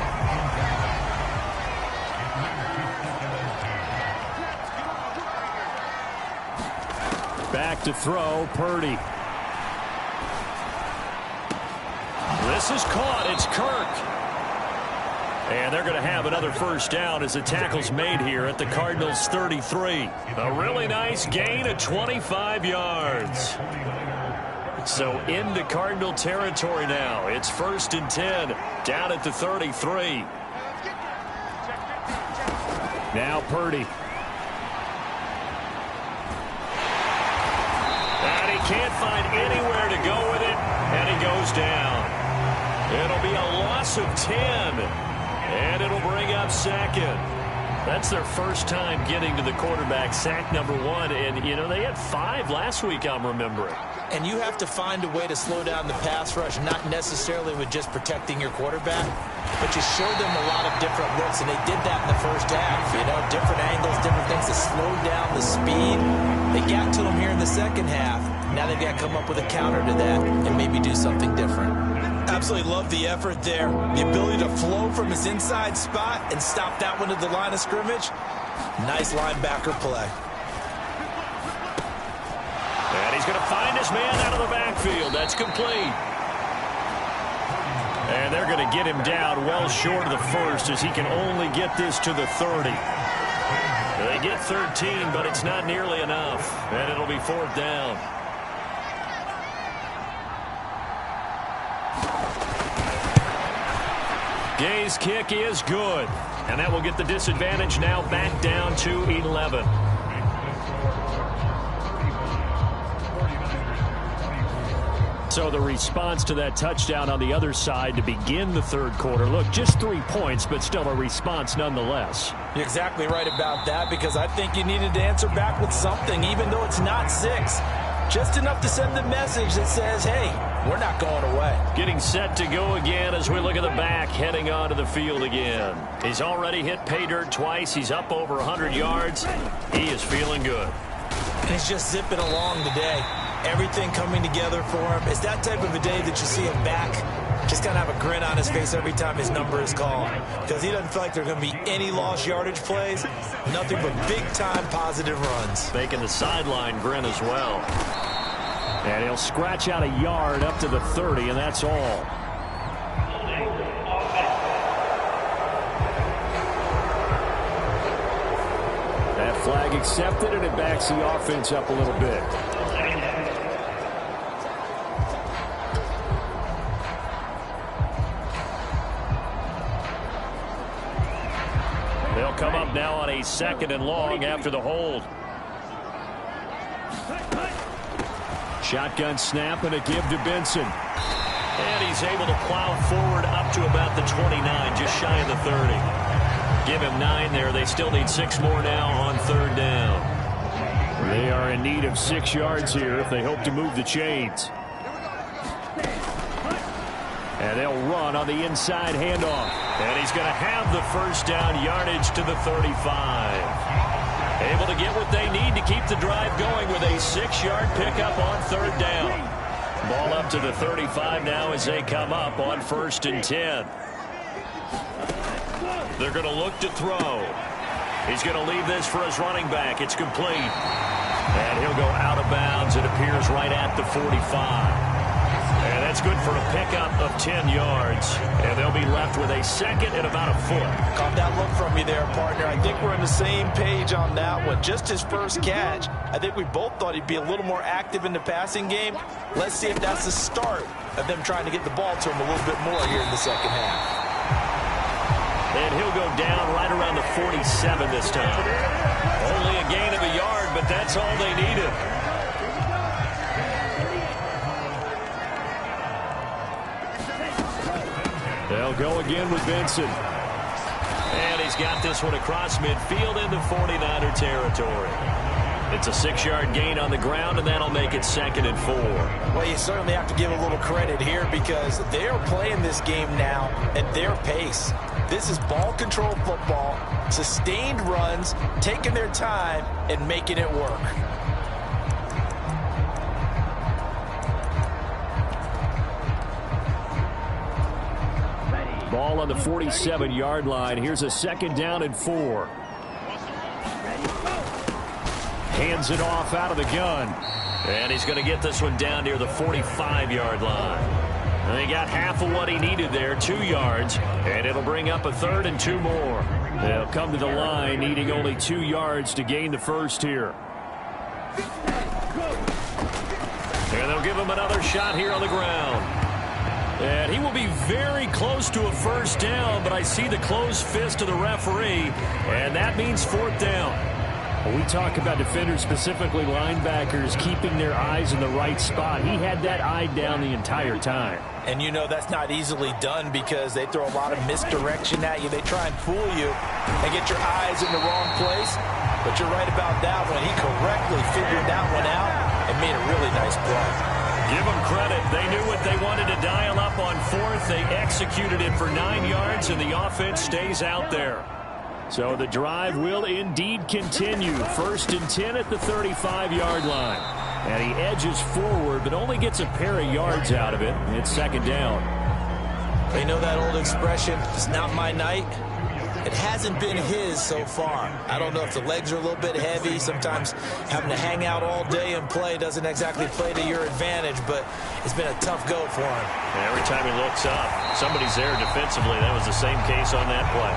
B: Back to throw, Purdy. This is caught. It's Kirk. And they're going to have another 1st down as the tackle's made here at the Cardinals' 33. A really nice gain of 25 yards. So into Cardinal territory now. It's 1st and 10 down at the 33. Now Purdy. And he can't find anywhere to go with it, and he goes down. It'll be a loss of 10. And it'll bring up 2nd. That's their first time getting to the quarterback, sack number 1. And, you know, they had 5 last week, I'm remembering.
C: And you have to find a way to slow down the pass rush, not necessarily with just protecting your quarterback, but you show them a lot of different looks, and they did that in the first half. You know, different angles, different things to slow down the speed. They got to them here in the second half. Now they've got to come up with a counter to that and maybe do something different. Absolutely love the effort there. The ability to flow from his inside spot and stop that one to the line of scrimmage. Nice linebacker play.
B: And he's going to find his man out of the backfield. That's complete. And they're going to get him down well short of the first, as he can only get this to the 30. They get 13, but it's not nearly enough. And it'll be 4th down. Gay's kick is good. And that will get the disadvantage now back down to 11. So the response to that touchdown on the other side to begin the third quarter. Look, just 3 points, but still a response nonetheless.
C: You're exactly right about that, because I think you needed to answer back with something, even though it's not 6. Just enough to send the message that says, hey, we're not going away.
B: Getting set to go again as we look at the back, heading onto the field again. He's already hit pay dirt twice. He's up over 100 yards. He is feeling good.
C: And he's just zipping along today. Everything coming together for him. It's that type of a day that you see him back. Just kind of have a grin on his face every time his number is called, because he doesn't feel like there are going to be any lost yardage plays. Nothing but big-time positive runs.
B: Making the sideline grin as well. And he'll scratch out a yard up to the 30, and that's all. That flag accepted, and it backs the offense up a little bit. They'll come up now on a 2nd and long after the hold. Shotgun snap and a give to Benson. And he's able to plow forward up to about the 29, just shy of the 30. Give him 9 there. They still need 6 more now on 3rd down. They are in need of 6 yards here if they hope to move the chains. And they'll run on the inside handoff. And he's going to have the 1st down, yardage to the 35. Able to get what they need to keep the drive going with a 6-yard pickup on 3rd down. Ball up to the 35 now as they come up on 1st and 10. They're going to look to throw. He's going to leave this for his running back. It's complete. And he'll go out of bounds. It appears right at the 45. And that's good for a pickup of 10 yards. And they'll be left with a 2nd and about a foot.
C: Caught that look from you there, partner. I think we're on the same page on that one. Just his first catch. I think we both thought he'd be a little more active in the passing game. Let's see if that's the start of them trying to get the ball to him a little bit more here in the second half.
B: And he'll go down right around the 47 this time. Only a gain of a yard, but that's all they needed. They'll go again with Benson. And he's got this one across midfield into 49er territory. It's a 6-yard gain on the ground, and that'll make it 2nd and 4.
C: Well, you certainly have to give a little credit here, because they are playing this game now at their pace. This is ball control football, sustained runs, taking their time, and making it work.
B: Ball on the 47-yard line. Here's a 2nd down and 4. Hands it off out of the gun. And he's going to get this one down near the 45-yard line. And he got half of what he needed there, 2 yards. And it'll bring up a 3rd and 2 more. They'll come to the line needing only 2 yards to gain the first here. And they'll give him another shot here on the ground. And he will be very close to a 1st down, but I see the closed fist of the referee, and that means 4th down. We talk about defenders, specifically linebackers, keeping their eyes in the right spot. He had that eye down the entire time.
C: And you know that's not easily done because they throw a lot of misdirection at you. They try and fool you and get your eyes in the wrong place. But you're right about that one. He correctly figured that one out and made a really nice play.
B: Give them credit. They knew what they wanted to dial up on fourth. They executed it for 9 yards, and the offense stays out there. So the drive will indeed continue. 1st and 10 at the 35-yard line. And he edges forward, but only gets a pair of yards out of it. It's 2nd down.
C: You know that old expression, it's not my night? It hasn't been his so far. I don't know if the legs are a little bit heavy. Sometimes having to hang out all day and play doesn't exactly play to your advantage, but it's been a tough go for him.
B: And every time he looks up, somebody's there defensively. That was the same case on that play.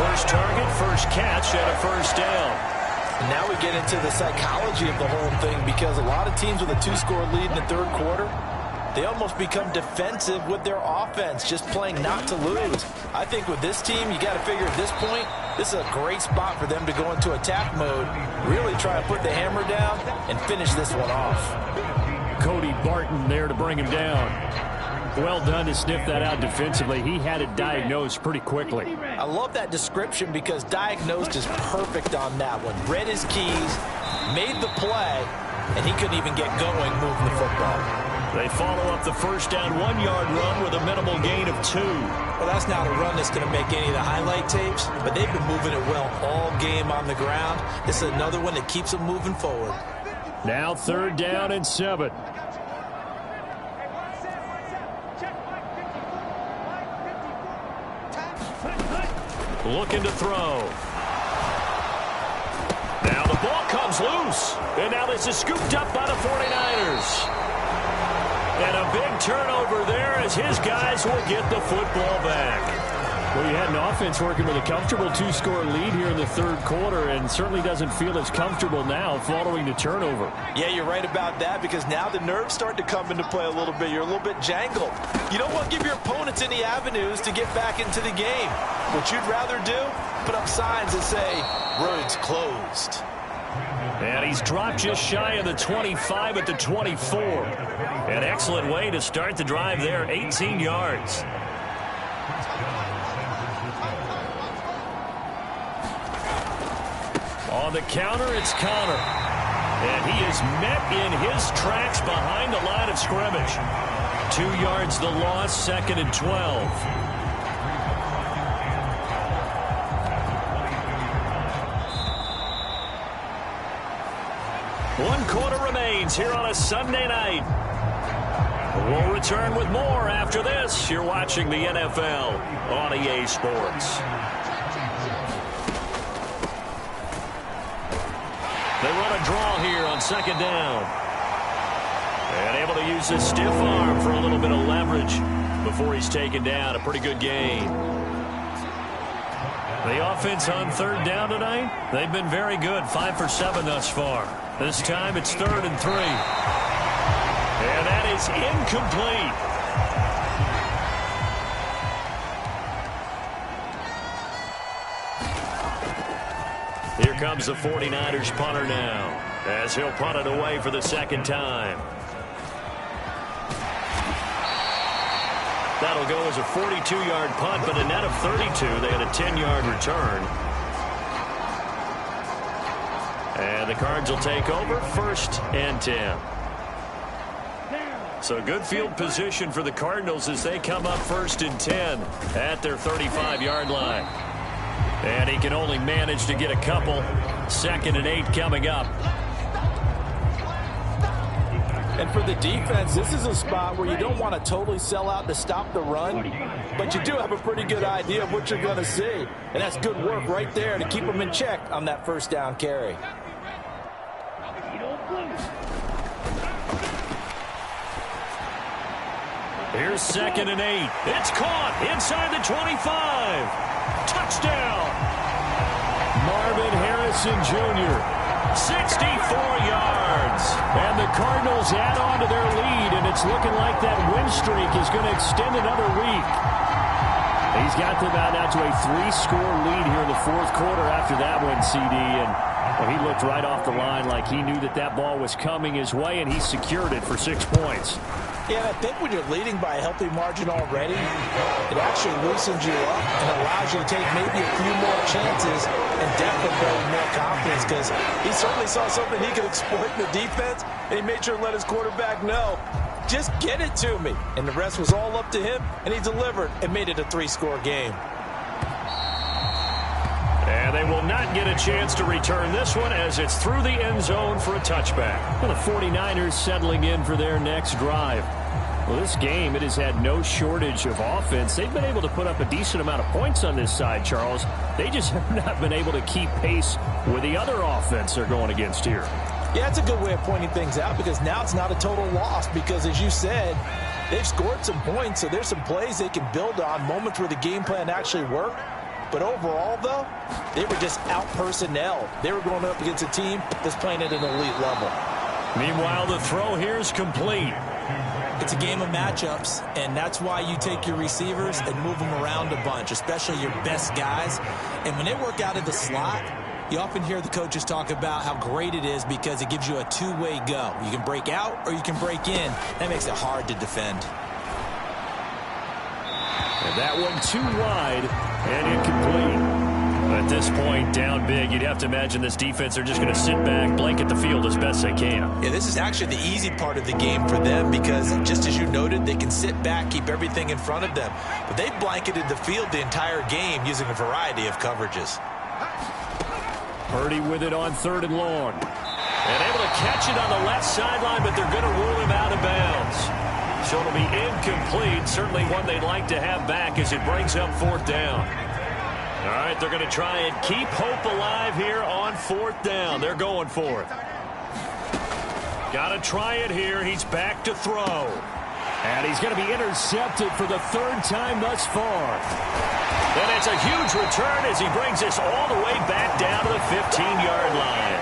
B: First target, first catch, and a 1st down.
C: And now we get into the psychology of the whole thing because a lot of teams with a 2-score lead in the 3rd quarter, they almost become defensive with their offense, just playing not to lose. I think with this team, you got to figure at this point, this is a great spot for them to go into attack mode, really try to put the hammer down and finish this one off.
B: Cody Barton there to bring him down. Well done to sniff that out defensively. He had it diagnosed pretty quickly.
C: I love that description because diagnosed is perfect on that one. Read his keys, made the play, and he couldn't even get going moving the football.
B: They follow up the 1st down 1-yard run with a minimal gain of 2.
C: Well, that's not a run that's going to make any of the highlight tapes, but they've been moving it well all game on the ground. This is another one that keeps them moving forward.
B: Now 3rd down and 7. Looking to throw. Now the ball comes loose. And now this is scooped up by the 49ers. And a big turnover there as his guys will get the football back. Well, you had an offense working with a comfortable 2-score lead here in the 3rd quarter and certainly doesn't feel as comfortable now following the turnover.
C: Yeah, you're right about that because now the nerves start to come into play a little bit. You're a little bit jangled. You don't want to give your opponents any avenues to get back into the game. What you'd rather do, put up signs that say, roads closed.
B: And he's dropped just shy of the 25 at the 24. An excellent way to start the drive there, 18 yards. On the counter, it's Connor. And he is met in his tracks behind the line of scrimmage. 2 yards the loss, 2nd and 12. One quarter remains here on a Sunday night. We'll return with more after this. You're watching the NFL on EA Sports. They run a draw here on 2nd down. And able to use his stiff arm for a little bit of leverage before he's taken down. A pretty good gain. The offense on 3rd down tonight, they've been very good. 5 for 7 thus far. This time it's 3rd and 3. And that is incomplete. Here comes the 49ers punter now, as he'll punt it away for the 2nd time. That'll go as a 42-yard punt, but a net of 32. They had a 10-yard return. And the Cards will take over, 1st and 10. So good field position for the Cardinals as they come up 1st and 10 at their 35-yard line. And he can only manage to get a couple. 2nd and 8 coming up.
C: And for the defense, this is a spot where you don't want to totally sell out to stop the run, but you do have a pretty good idea of what you're going to see. And that's good work right there to keep them in check on that 1st down carry.
B: Here's 2nd and 8. It's caught inside the 25. Touchdown. Marvin Harrison Jr. 64 yards. And the Cardinals add on to their lead, and it's looking like that win streak is going to extend another week. He's got them out now to a 3-score lead here in the fourth quarter after that one, CD. And well, he looked right off the line like he knew that that ball was coming his way, and he secured it for 6 points.
C: Yeah, I think when you're leading by a healthy margin already, it actually loosens you up and allows you to take maybe a few more chances and definitely build more confidence, because he certainly saw something he could exploit in the defense, and he made sure to let his quarterback know, just get it to me. And the rest was all up to him, and he delivered and made it a 3-score game.
B: And they will not get a chance to return this one as it's through the end zone for a touchback. Well, the 49ers settling in for their next drive. Well, this game, it has had no shortage of offense. They've been able to put up a decent amount of points on this side, Charles. They just have not been able to keep pace with the other offense they're going against here.
C: Yeah, it's a good way of pointing things out, because now it's not a total loss, because as you said, they've scored some points, so there's some plays they can build on, moments where the game plan actually worked. But overall, though, they were just out-personnel. They were going up against a team that's playing at an elite level.
B: Meanwhile, the throw here is complete.
C: It's a game of matchups, and that's why you take your receivers and move them around a bunch, especially your best guys. And when they work out of the slot, you often hear the coaches talk about how great it is because it gives you a two-way go. You can break out or you can break in. That makes it hard to defend.
B: And that one too wide and incomplete. At this point, down big, you'd have to imagine this defense are just going to sit back, blanket the field as best they can.
C: Yeah, this is actually the easy part of the game for them because, just as you noted, they can sit back, keep everything in front of them. But they've blanketed the field the entire game using a variety of coverages.
B: Purdy with it on 3rd and long. And able to catch it on the left sideline, but they're going to rule him out of bounds. So it'll be incomplete. Certainly one they'd like to have back as it brings up 4th down. All right, they're going to try and keep hope alive here on 4th down. They're going for it. Got to try it here. He's back to throw. And he's going to be intercepted for the 3rd time thus far. And it's a huge return as he brings this all the way back down to the 15-yard line.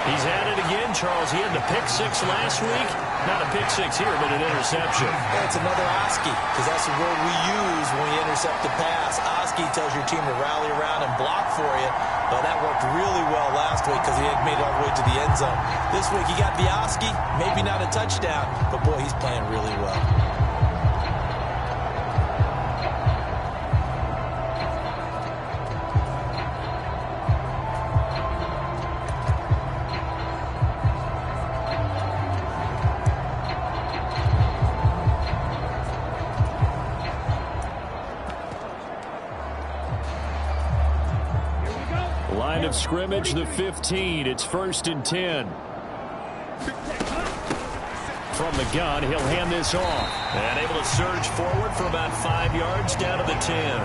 B: He's had it again, Charles. He had the pick 6 last week. Not a pick 6 here, but an interception.
C: That's another Oski, because that's the word we use when we intercept the pass. Oski tells your team to rally around and block for you. But that worked really well last week because he had made it all the way to the end zone. This week he got the Oski, maybe not a touchdown, but boy, he's playing really well.
B: Line of scrimmage, the 15. It's 1st and 10. From the gun, he'll hand this off. And able to surge forward for about 5 yards down to the 10.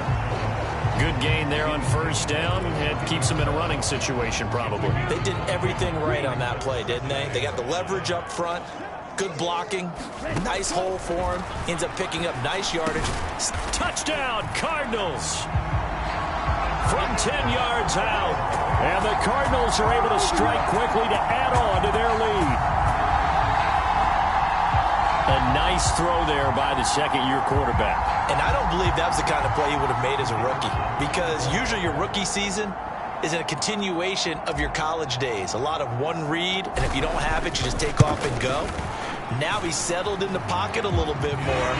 B: Good gain there on 1st down. It keeps him in a running situation, probably.
C: They did everything right on that play, didn't they? They got the leverage up front. Good blocking. Nice hole for him. Ends up picking up nice yardage.
B: Touchdown, Cardinals! From 10 yards out. And the Cardinals are able to strike quickly to add on to their lead. A nice throw there by the second-year quarterback.
C: And I don't believe that was the kind of play he would have made as a rookie. Because usually your rookie season is a continuation of your college days. A lot of one read, and if you don't have it, you just take off and go. Now he's settled in the pocket a little bit more,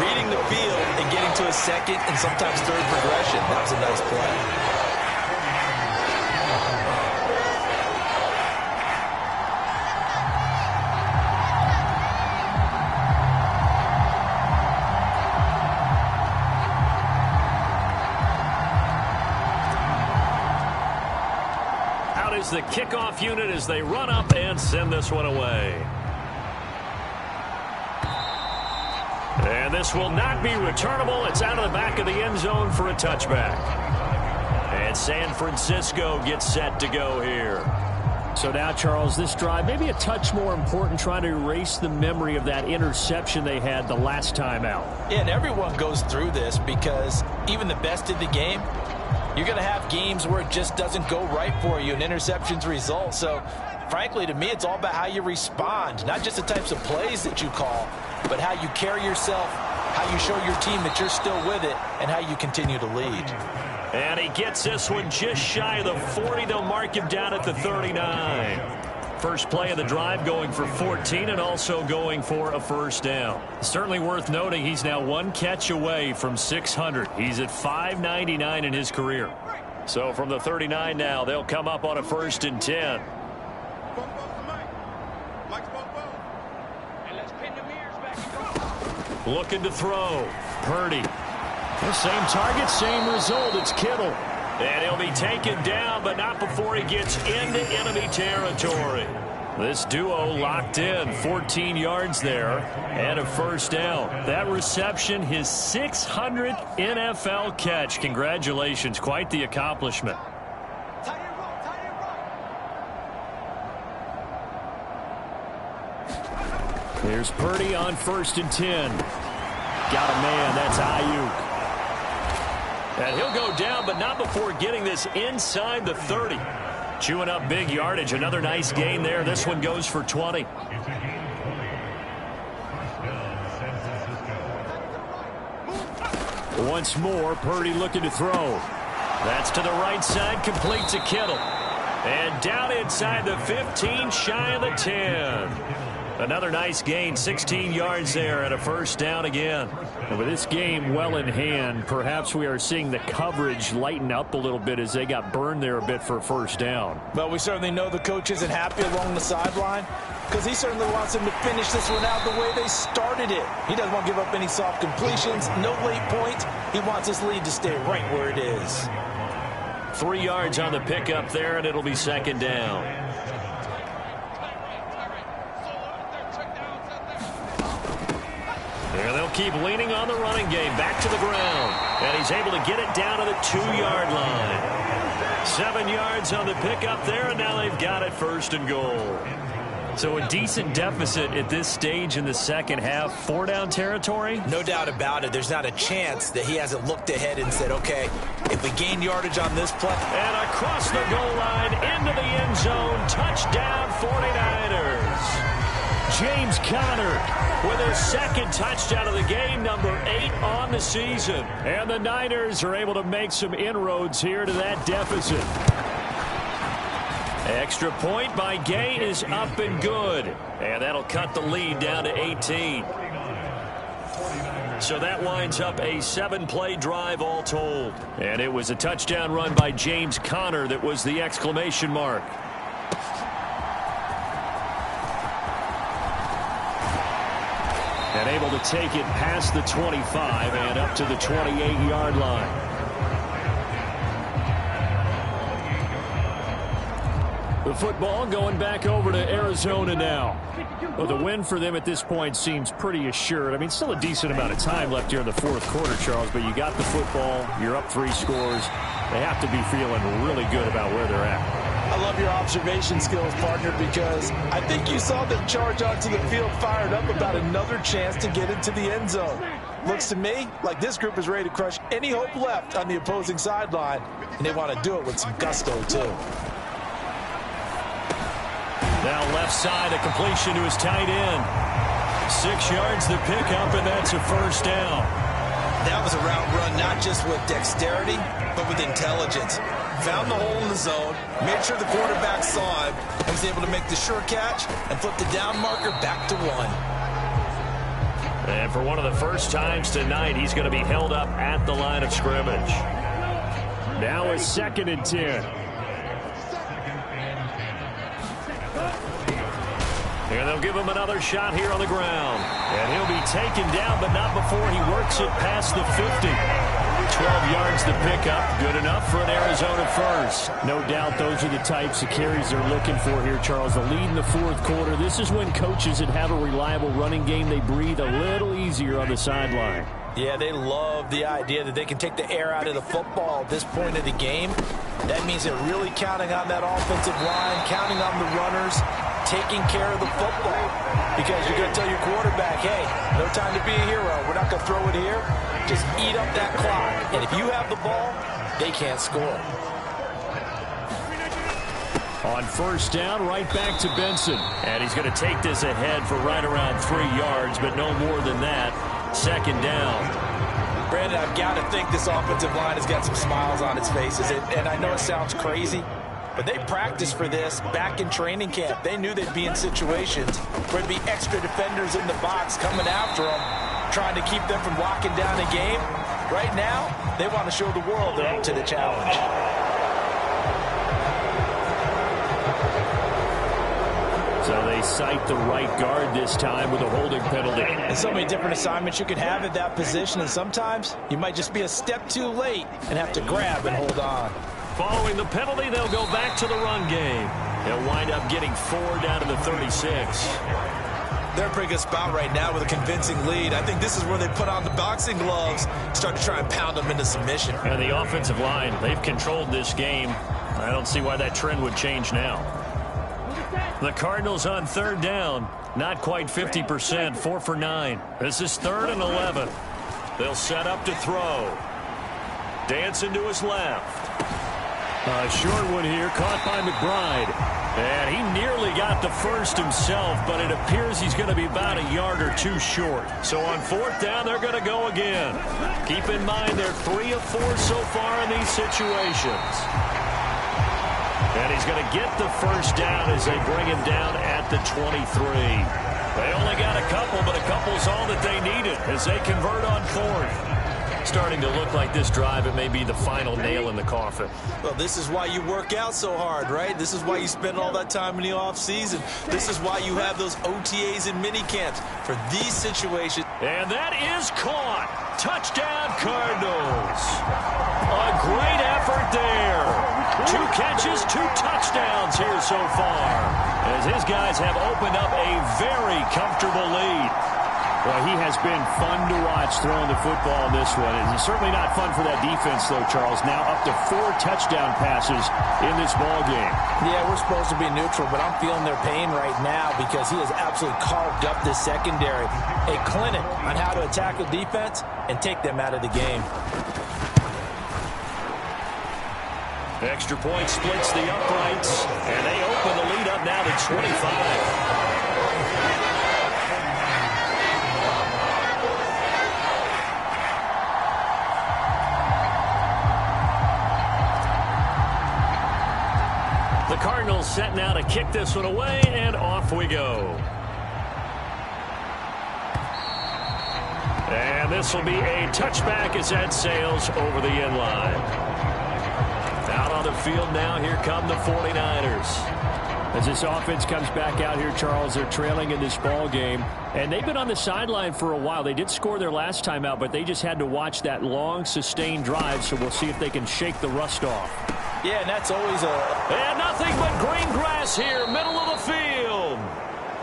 C: reading the field and getting to a second and sometimes third progression. That was a nice play.
B: Out is the kickoff unit as they run up and send this one away. And this will not be returnable. It's out of the back of the end zone for a touchback. And San Francisco gets set to go here. So now, Charles, this drive maybe a touch more important, trying to erase the memory of that interception they had the last time out.
C: Yeah, and everyone goes through this because even the best in the game, you're going to have games where it just doesn't go right for you and interceptions result. So, frankly, to me, it's all about how you respond, not just the types of plays that you call, but how you carry yourself how you show your team that you're still with it, and how you continue to lead.
B: And he gets this one just shy of the 40. They'll mark him down at the 39. First play of the drive going for 14 and also going for a first down. Certainly worth noting he's now one catch away from 600. He's at 599 in his career. So from the 39 now, they'll come up on a 1st and 10. Looking to throw. Purdy. The same target, same result. It's Kittle. And he'll be taken down, but not before he gets into enemy territory. This duo locked in. 14 yards there and a first down. That reception, his 600th NFL catch. Congratulations. Quite the accomplishment. Here's Purdy on 1st and 10. Got a man. That's Ayuk. And he'll go down, but not before getting this inside the 30. Chewing up big yardage. Another nice gain there. This one goes for 20. Once more, Purdy looking to throw. That's to the right side, complete to Kittle. And down inside the 15, shy of the 10. Another nice gain, 16 yards there and a first down again. And with this game well in hand, perhaps we are seeing the coverage lighten up a little bit as they got burned there a bit for a first down.
C: But we certainly know the coach isn't happy along the sideline because he certainly wants them to finish this one out the way they started it. He doesn't want to give up any soft completions, no late points. He wants his lead to stay right where it is.
B: 3 yards on the pickup there, and it'll be 2nd down. And they'll keep leaning on the running game. Back to the ground. And he's able to get it down to the 2-yard line. 7 yards on the pickup there, and now they've got it 1st and goal. So a decent deficit at this stage in the second half. 4-down territory?
C: No doubt about it. There's not a chance that he hasn't looked ahead and said, okay, if we gain yardage on this play.
B: And across the goal line, into the end zone. Touchdown, 49ers. James Conner with his 2nd touchdown of the game, number 8 on the season. And the Niners are able to make some inroads here to that deficit. Extra point by Gay is up and good. And that'll cut the lead down to 18. So that winds up a 7-play drive all told. And it was a touchdown run by James Conner that was the exclamation mark. And able to take it past the 25 and up to the 28-yard line. The football going back over to Arizona now. Well, the win for them at this point seems pretty assured. I mean, still a decent amount of time left here in the 4th quarter, Charles, but you got the football. You're up 3 scores. They have to be feeling really good about where they're at.
C: I love your observation skills, partner, because I think you saw them charge onto the field fired up about another chance to get into the end zone. Looks to me like this group is ready to crush any hope left on the opposing sideline, and they want to do it with some gusto, too.
B: Now left side, a completion to his tight end. 6 yards to pick up, and that's a first down.
C: That was a route run not just with dexterity, but with intelligence. Found the hole in the zone, made sure the quarterback saw him, and was able to make the sure catch and flip the down marker back to 1.
B: And for one of the first times tonight, he's going to be held up at the line of scrimmage. Now a 2nd and 10. And they'll give him another shot here on the ground. And he'll be taken down, but not before he works it past the 50. 12 yards to pick up. Good enough for an Arizona first. No doubt those are the types of carries they're looking for here, Charles. The lead in the 4th quarter. This is when coaches that have a reliable running game, they breathe a little easier on the sideline.
C: Yeah, they love the idea that they can take the air out of the football at this point of the game. That means they're really counting on that offensive line, counting on the runners, taking care of the football. Because you're going to tell your quarterback, hey, no time to be a hero. We're not going to throw it here. Just eat up that clock. And if you have the ball, they can't score.
B: On first down, right back to Benson. And he's going to take this ahead for right around 3 yards, but no more than that. second down.
C: Brandon, I've got to think this offensive line has got some smiles on its faces. And I know it sounds crazy, but they practiced for this back in training camp. They knew they'd be in situations where there'd be extra defenders in the box coming after them, trying to keep them from locking down a game. Right now, they want to show the world they're up to the challenge.
B: So they cite the right guard this time with a holding penalty.
C: And so many different assignments you could have at that position, and sometimes you might just be a step too late and have to grab and hold on.
B: Following the penalty, they'll go back to the run game. They'll wind up getting 4 down to the 36.
C: They're in a pretty good spot right now with a convincing lead. I think this is where they put on the boxing gloves, start to try and pound them into submission.
B: And the offensive line, they've controlled this game. I don't see why that trend would change now. The Cardinals on 3rd down. Not quite 50%, 4 for 9. This is 3rd and 11. They'll set up to throw. Dancing to his left. A short one here, caught by McBride. And he nearly got the first himself, but it appears he's going to be about a yard or 2 short. So on 4th down, they're going to go again. Keep in mind they're 3 of 4 so far in these situations. And he's going to get the first down as they bring him down at the 23. They only got a couple, but a couple's all that they needed as they convert on 4th. Starting to look like this drive, it may be the final nail in the coffin.
C: Well, this is why you work out so hard, right? This is why you spend all that time in the offseason. This is why you have those OTAs and mini camps for these situations.
B: And that is caught. Touchdown, Cardinals. A great effort there. 2 catches, 2 touchdowns here so far, as his guys have opened up a very comfortable lead. Well, he has been fun to watch throwing the football in this one. It's certainly not fun for that defense, though, Charles. Now up to 4 touchdown passes in this ball game. Yeah, we're supposed to be neutral, but I'm feeling their pain right now because he has absolutely carved up this secondary. A clinic on how to attack a defense and take them out of the game. Extra point splits the uprights, and they open the lead up now to 25. The Cardinals set now to kick this one away, and off we go. And this will be a touchback as that sails over the end line. Out on the field now, here come the 49ers. As this offense comes back out here, Charles, they're trailing in this ball game. And they've been on the sideline for a while. They did score their last time out, but they just had to watch that long, sustained drive, so we'll see if they can shake the rust off.
C: Yeah, and that's always
B: And nothing but green grass here, middle of the field.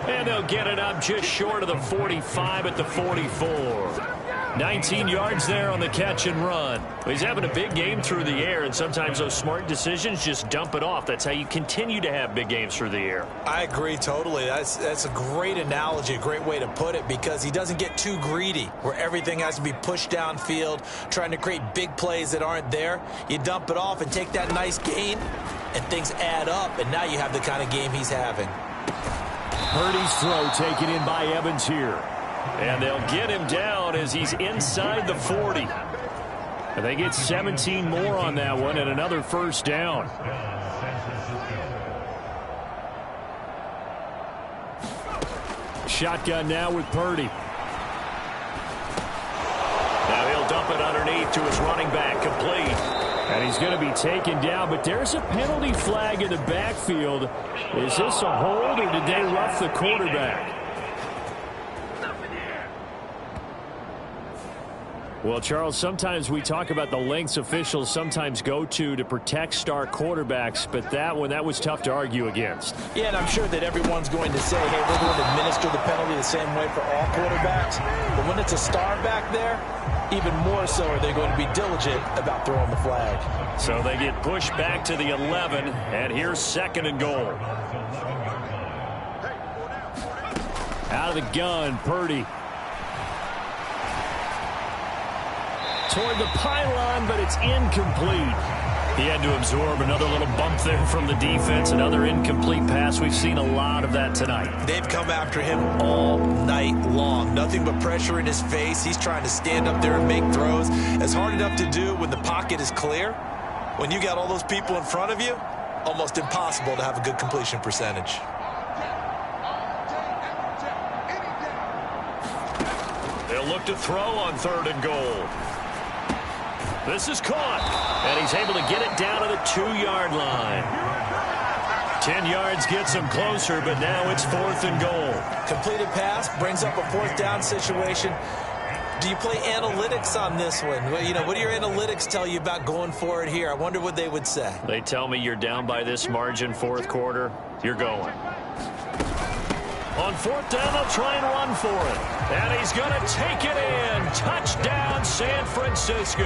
B: And they'll get it up just short of the 45 at the 44. 19 yards there on the catch and run. He's having a big game through the air, and sometimes those smart decisions just dump it off. That's how you continue to have big games through the air.
C: I agree totally. That's a great analogy, a great way to put it, because he doesn't get too greedy where everything has to be pushed downfield, trying to create big plays that aren't there. You dump it off and take that nice gain, and things add up, and now you have the kind of game he's having.
B: Purdy's throw taken in by Evans here. And they'll get him down as he's inside the 40. And they get 17 more on that one and another first down. Shotgun now with Purdy. Now he'll dump it underneath to his running back, complete. And he's going to be taken down, but there's a penalty flag in the backfield. Is this a hold, or did they rough the quarterback? Well, Charles, sometimes we talk about the lengths officials sometimes go to protect star quarterbacks, but that one, that was tough to argue against.
C: Yeah, and I'm sure that everyone's going to say, hey, we're going to administer the penalty the same way for all quarterbacks. But when it's a star back there, even more so are they going to be diligent about throwing the flag.
B: So they get pushed back to the 11, and here's 2nd and goal. Out of the gun, Purdy. Toward the pylon, but it's incomplete. He had to absorb another little bump there from the defense, another incomplete pass. We've seen a lot of that tonight.
C: They've come after him all night long. Nothing but pressure in his face. He's trying to stand up there and make throws. It's hard enough to do when the pocket is clear. When you got all those people in front of you, almost impossible to have a good completion percentage.
B: They'll look to throw on 3rd and goal. This is caught, and he's able to get it down to the 2-yard line. 10 yards gets him closer, but now it's 4th and goal.
C: Completed pass brings up a 4th down situation. Do you play analytics on this one? Well, you know, what do your analytics tell you about going for it here? I wonder what they would say.
B: They tell me you're down by this margin 4th quarter, you're going. On 4th down, they'll try and run for it. And he's going to take it in. Touchdown, San Francisco.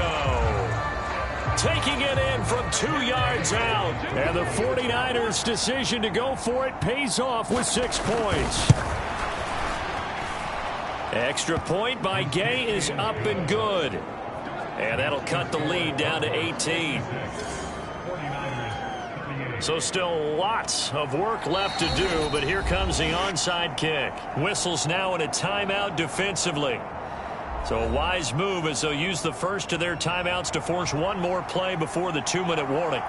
B: Taking it in from 2 yards out. And the 49ers' decision to go for it pays off with 6 points. Extra point by Gay is up and good. And that'll cut the lead down to 18. So still lots of work left to do, but here comes the onside kick. Whistles now in a timeout defensively. So a wise move as they'll use the first of their timeouts to force one more play before the 2-minute warning.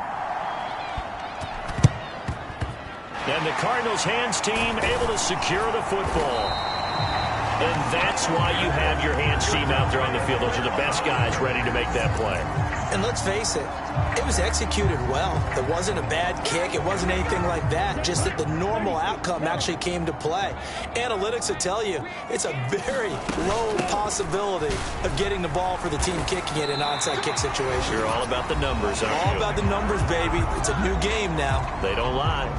B: And the Cardinals hands team able to secure the football. And that's why you have your hands team out there on the field. Those are the best guys ready to make that play.
C: And let's face it, it was executed well. It wasn't a bad kick. It wasn't anything like that. Just that the normal outcome actually came to play. Analytics will tell you it's a very low possibility of getting the ball for the team kicking it in an onside kick situation.
B: You're all about the numbers, aren't you?
C: All about the numbers, baby. It's a new game now.
B: They don't lie.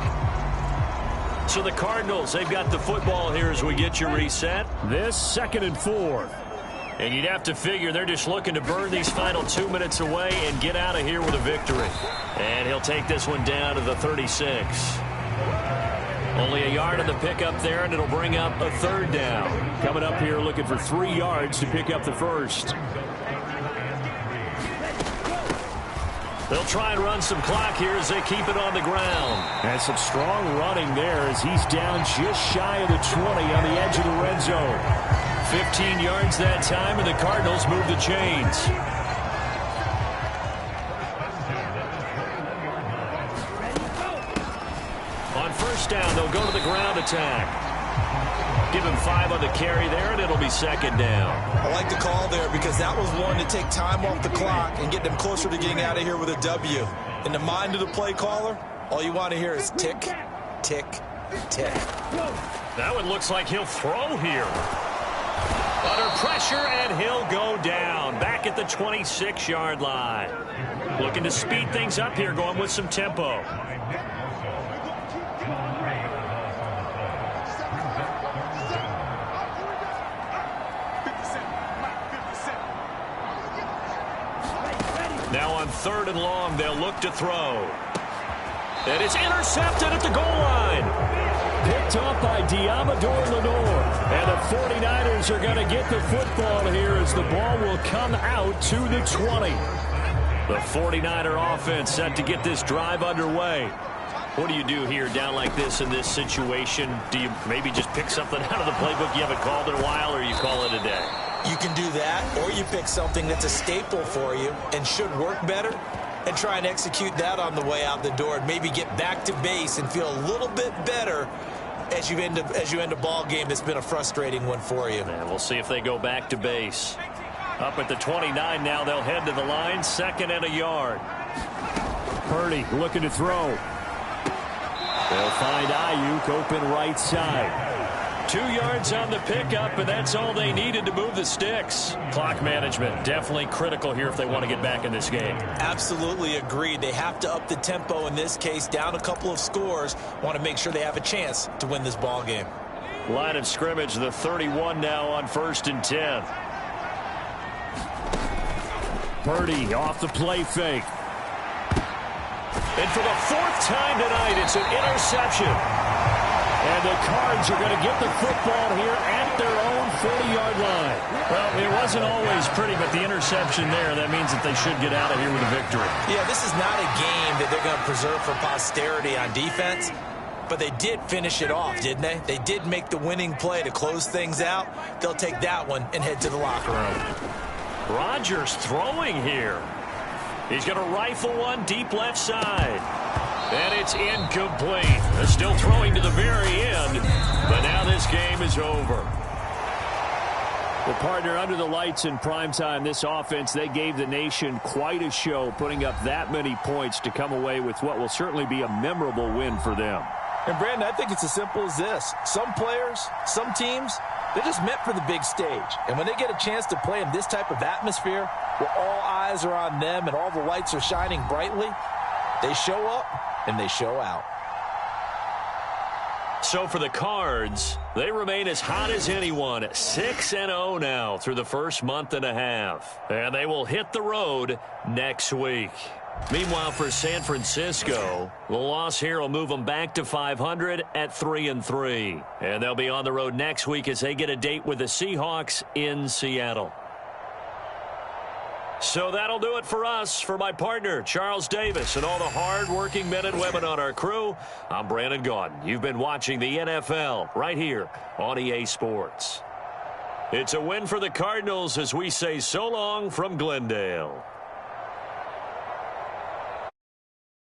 B: So the Cardinals, they've got the football here as we get you reset. This 2nd and 4. And you'd have to figure they're just looking to burn these final 2 minutes away and get out of here with a victory. And he'll take this one down to the 36. Only a yard on the pickup there, and it'll bring up a 3rd down. Coming up here looking for 3 yards to pick up the first. They'll try and run some clock here as they keep it on the ground. And some strong running there as he's down just shy of the 20 on the edge of the red zone. 15 yards that time, and the Cardinals move the chains. On 1st down, they'll go to the ground attack. Give him 5 on the carry there, and it'll be 2nd down.
C: I like the call there because that was one to take time off the clock and get them closer to getting out of here with a W. In the mind of the play caller, all you want to hear is tick, tick, tick.
B: That one looks like he'll throw here. Under pressure, and he'll go down. Back at the 26-yard line. Looking to speed things up here, going with some tempo. Now on 3rd and long, they'll look to throw. And it's intercepted at the goal line. Picked up by Diamador Lenore. And the 49ers are going to get the football here as the ball will come out to the 20. The 49er offense set to get this drive underway. What do you do here down like this in this situation? Do you maybe just pick something out of the playbook you haven't called in a while, or you call it a day?
C: You can do that, or you pick something that's a staple for you and should work better and try and execute that on the way out the door and maybe get back to base and feel a little bit better as you end a ball game that's been a frustrating one for you.
B: And we'll see if they go back to base. Up at the 29 now, they'll head to the line, 2nd and a yard. Purdy looking to throw. They'll find Ayuk open right side. 2 yards on the pickup, and that's all they needed to move the sticks. Clock management definitely critical here if they want to get back in this game.
C: Absolutely agreed. They have to up the tempo in this case, down a couple of scores. Want to make sure they have a chance to win this ball game.
B: Line of scrimmage, the 31 now on 1st and 10. Purdy off the play fake. And for the 4th time tonight, it's an interception. And the Cards are going to get the football here at their own 40-yard line.
F: Well, it wasn't always pretty, but the interception there, that means that they should get out of here with a victory.
C: Yeah, this is not a game that they're going to preserve for posterity on defense, but they did finish it off, didn't they? They did make the winning play to close things out. They'll take that one and head to the locker room.
B: Rodgers throwing here. He's going to rifle one deep left side. And it's incomplete. They're still throwing to the very end, but now this game is over. Well, partner, under the lights in primetime, this offense, they gave the nation quite a show, putting up that many points to come away with what will certainly be a memorable win for them.
D: And, Brandon, I think it's as simple as this. Some players, some teams, they're just meant for the big stage. And when they get a chance to play in this type of atmosphere, where all eyes are on them and all the lights are shining brightly, they show up and they show out.
B: So for the Cards, they remain as hot as anyone, 6-0 now through the first month and a half. And they will hit the road next week. Meanwhile, for San Francisco, the loss here will move them back to 500 at 3-3. And they'll be on the road next week as they get a date with the Seahawks in Seattle. So that'll do it for us. For my partner, Charles Davis, and all the hard-working men and women on our crew, I'm Brandon Gaudin. You've been watching the NFL right here on EA Sports. It's a win for the Cardinals as we say so long from Glendale.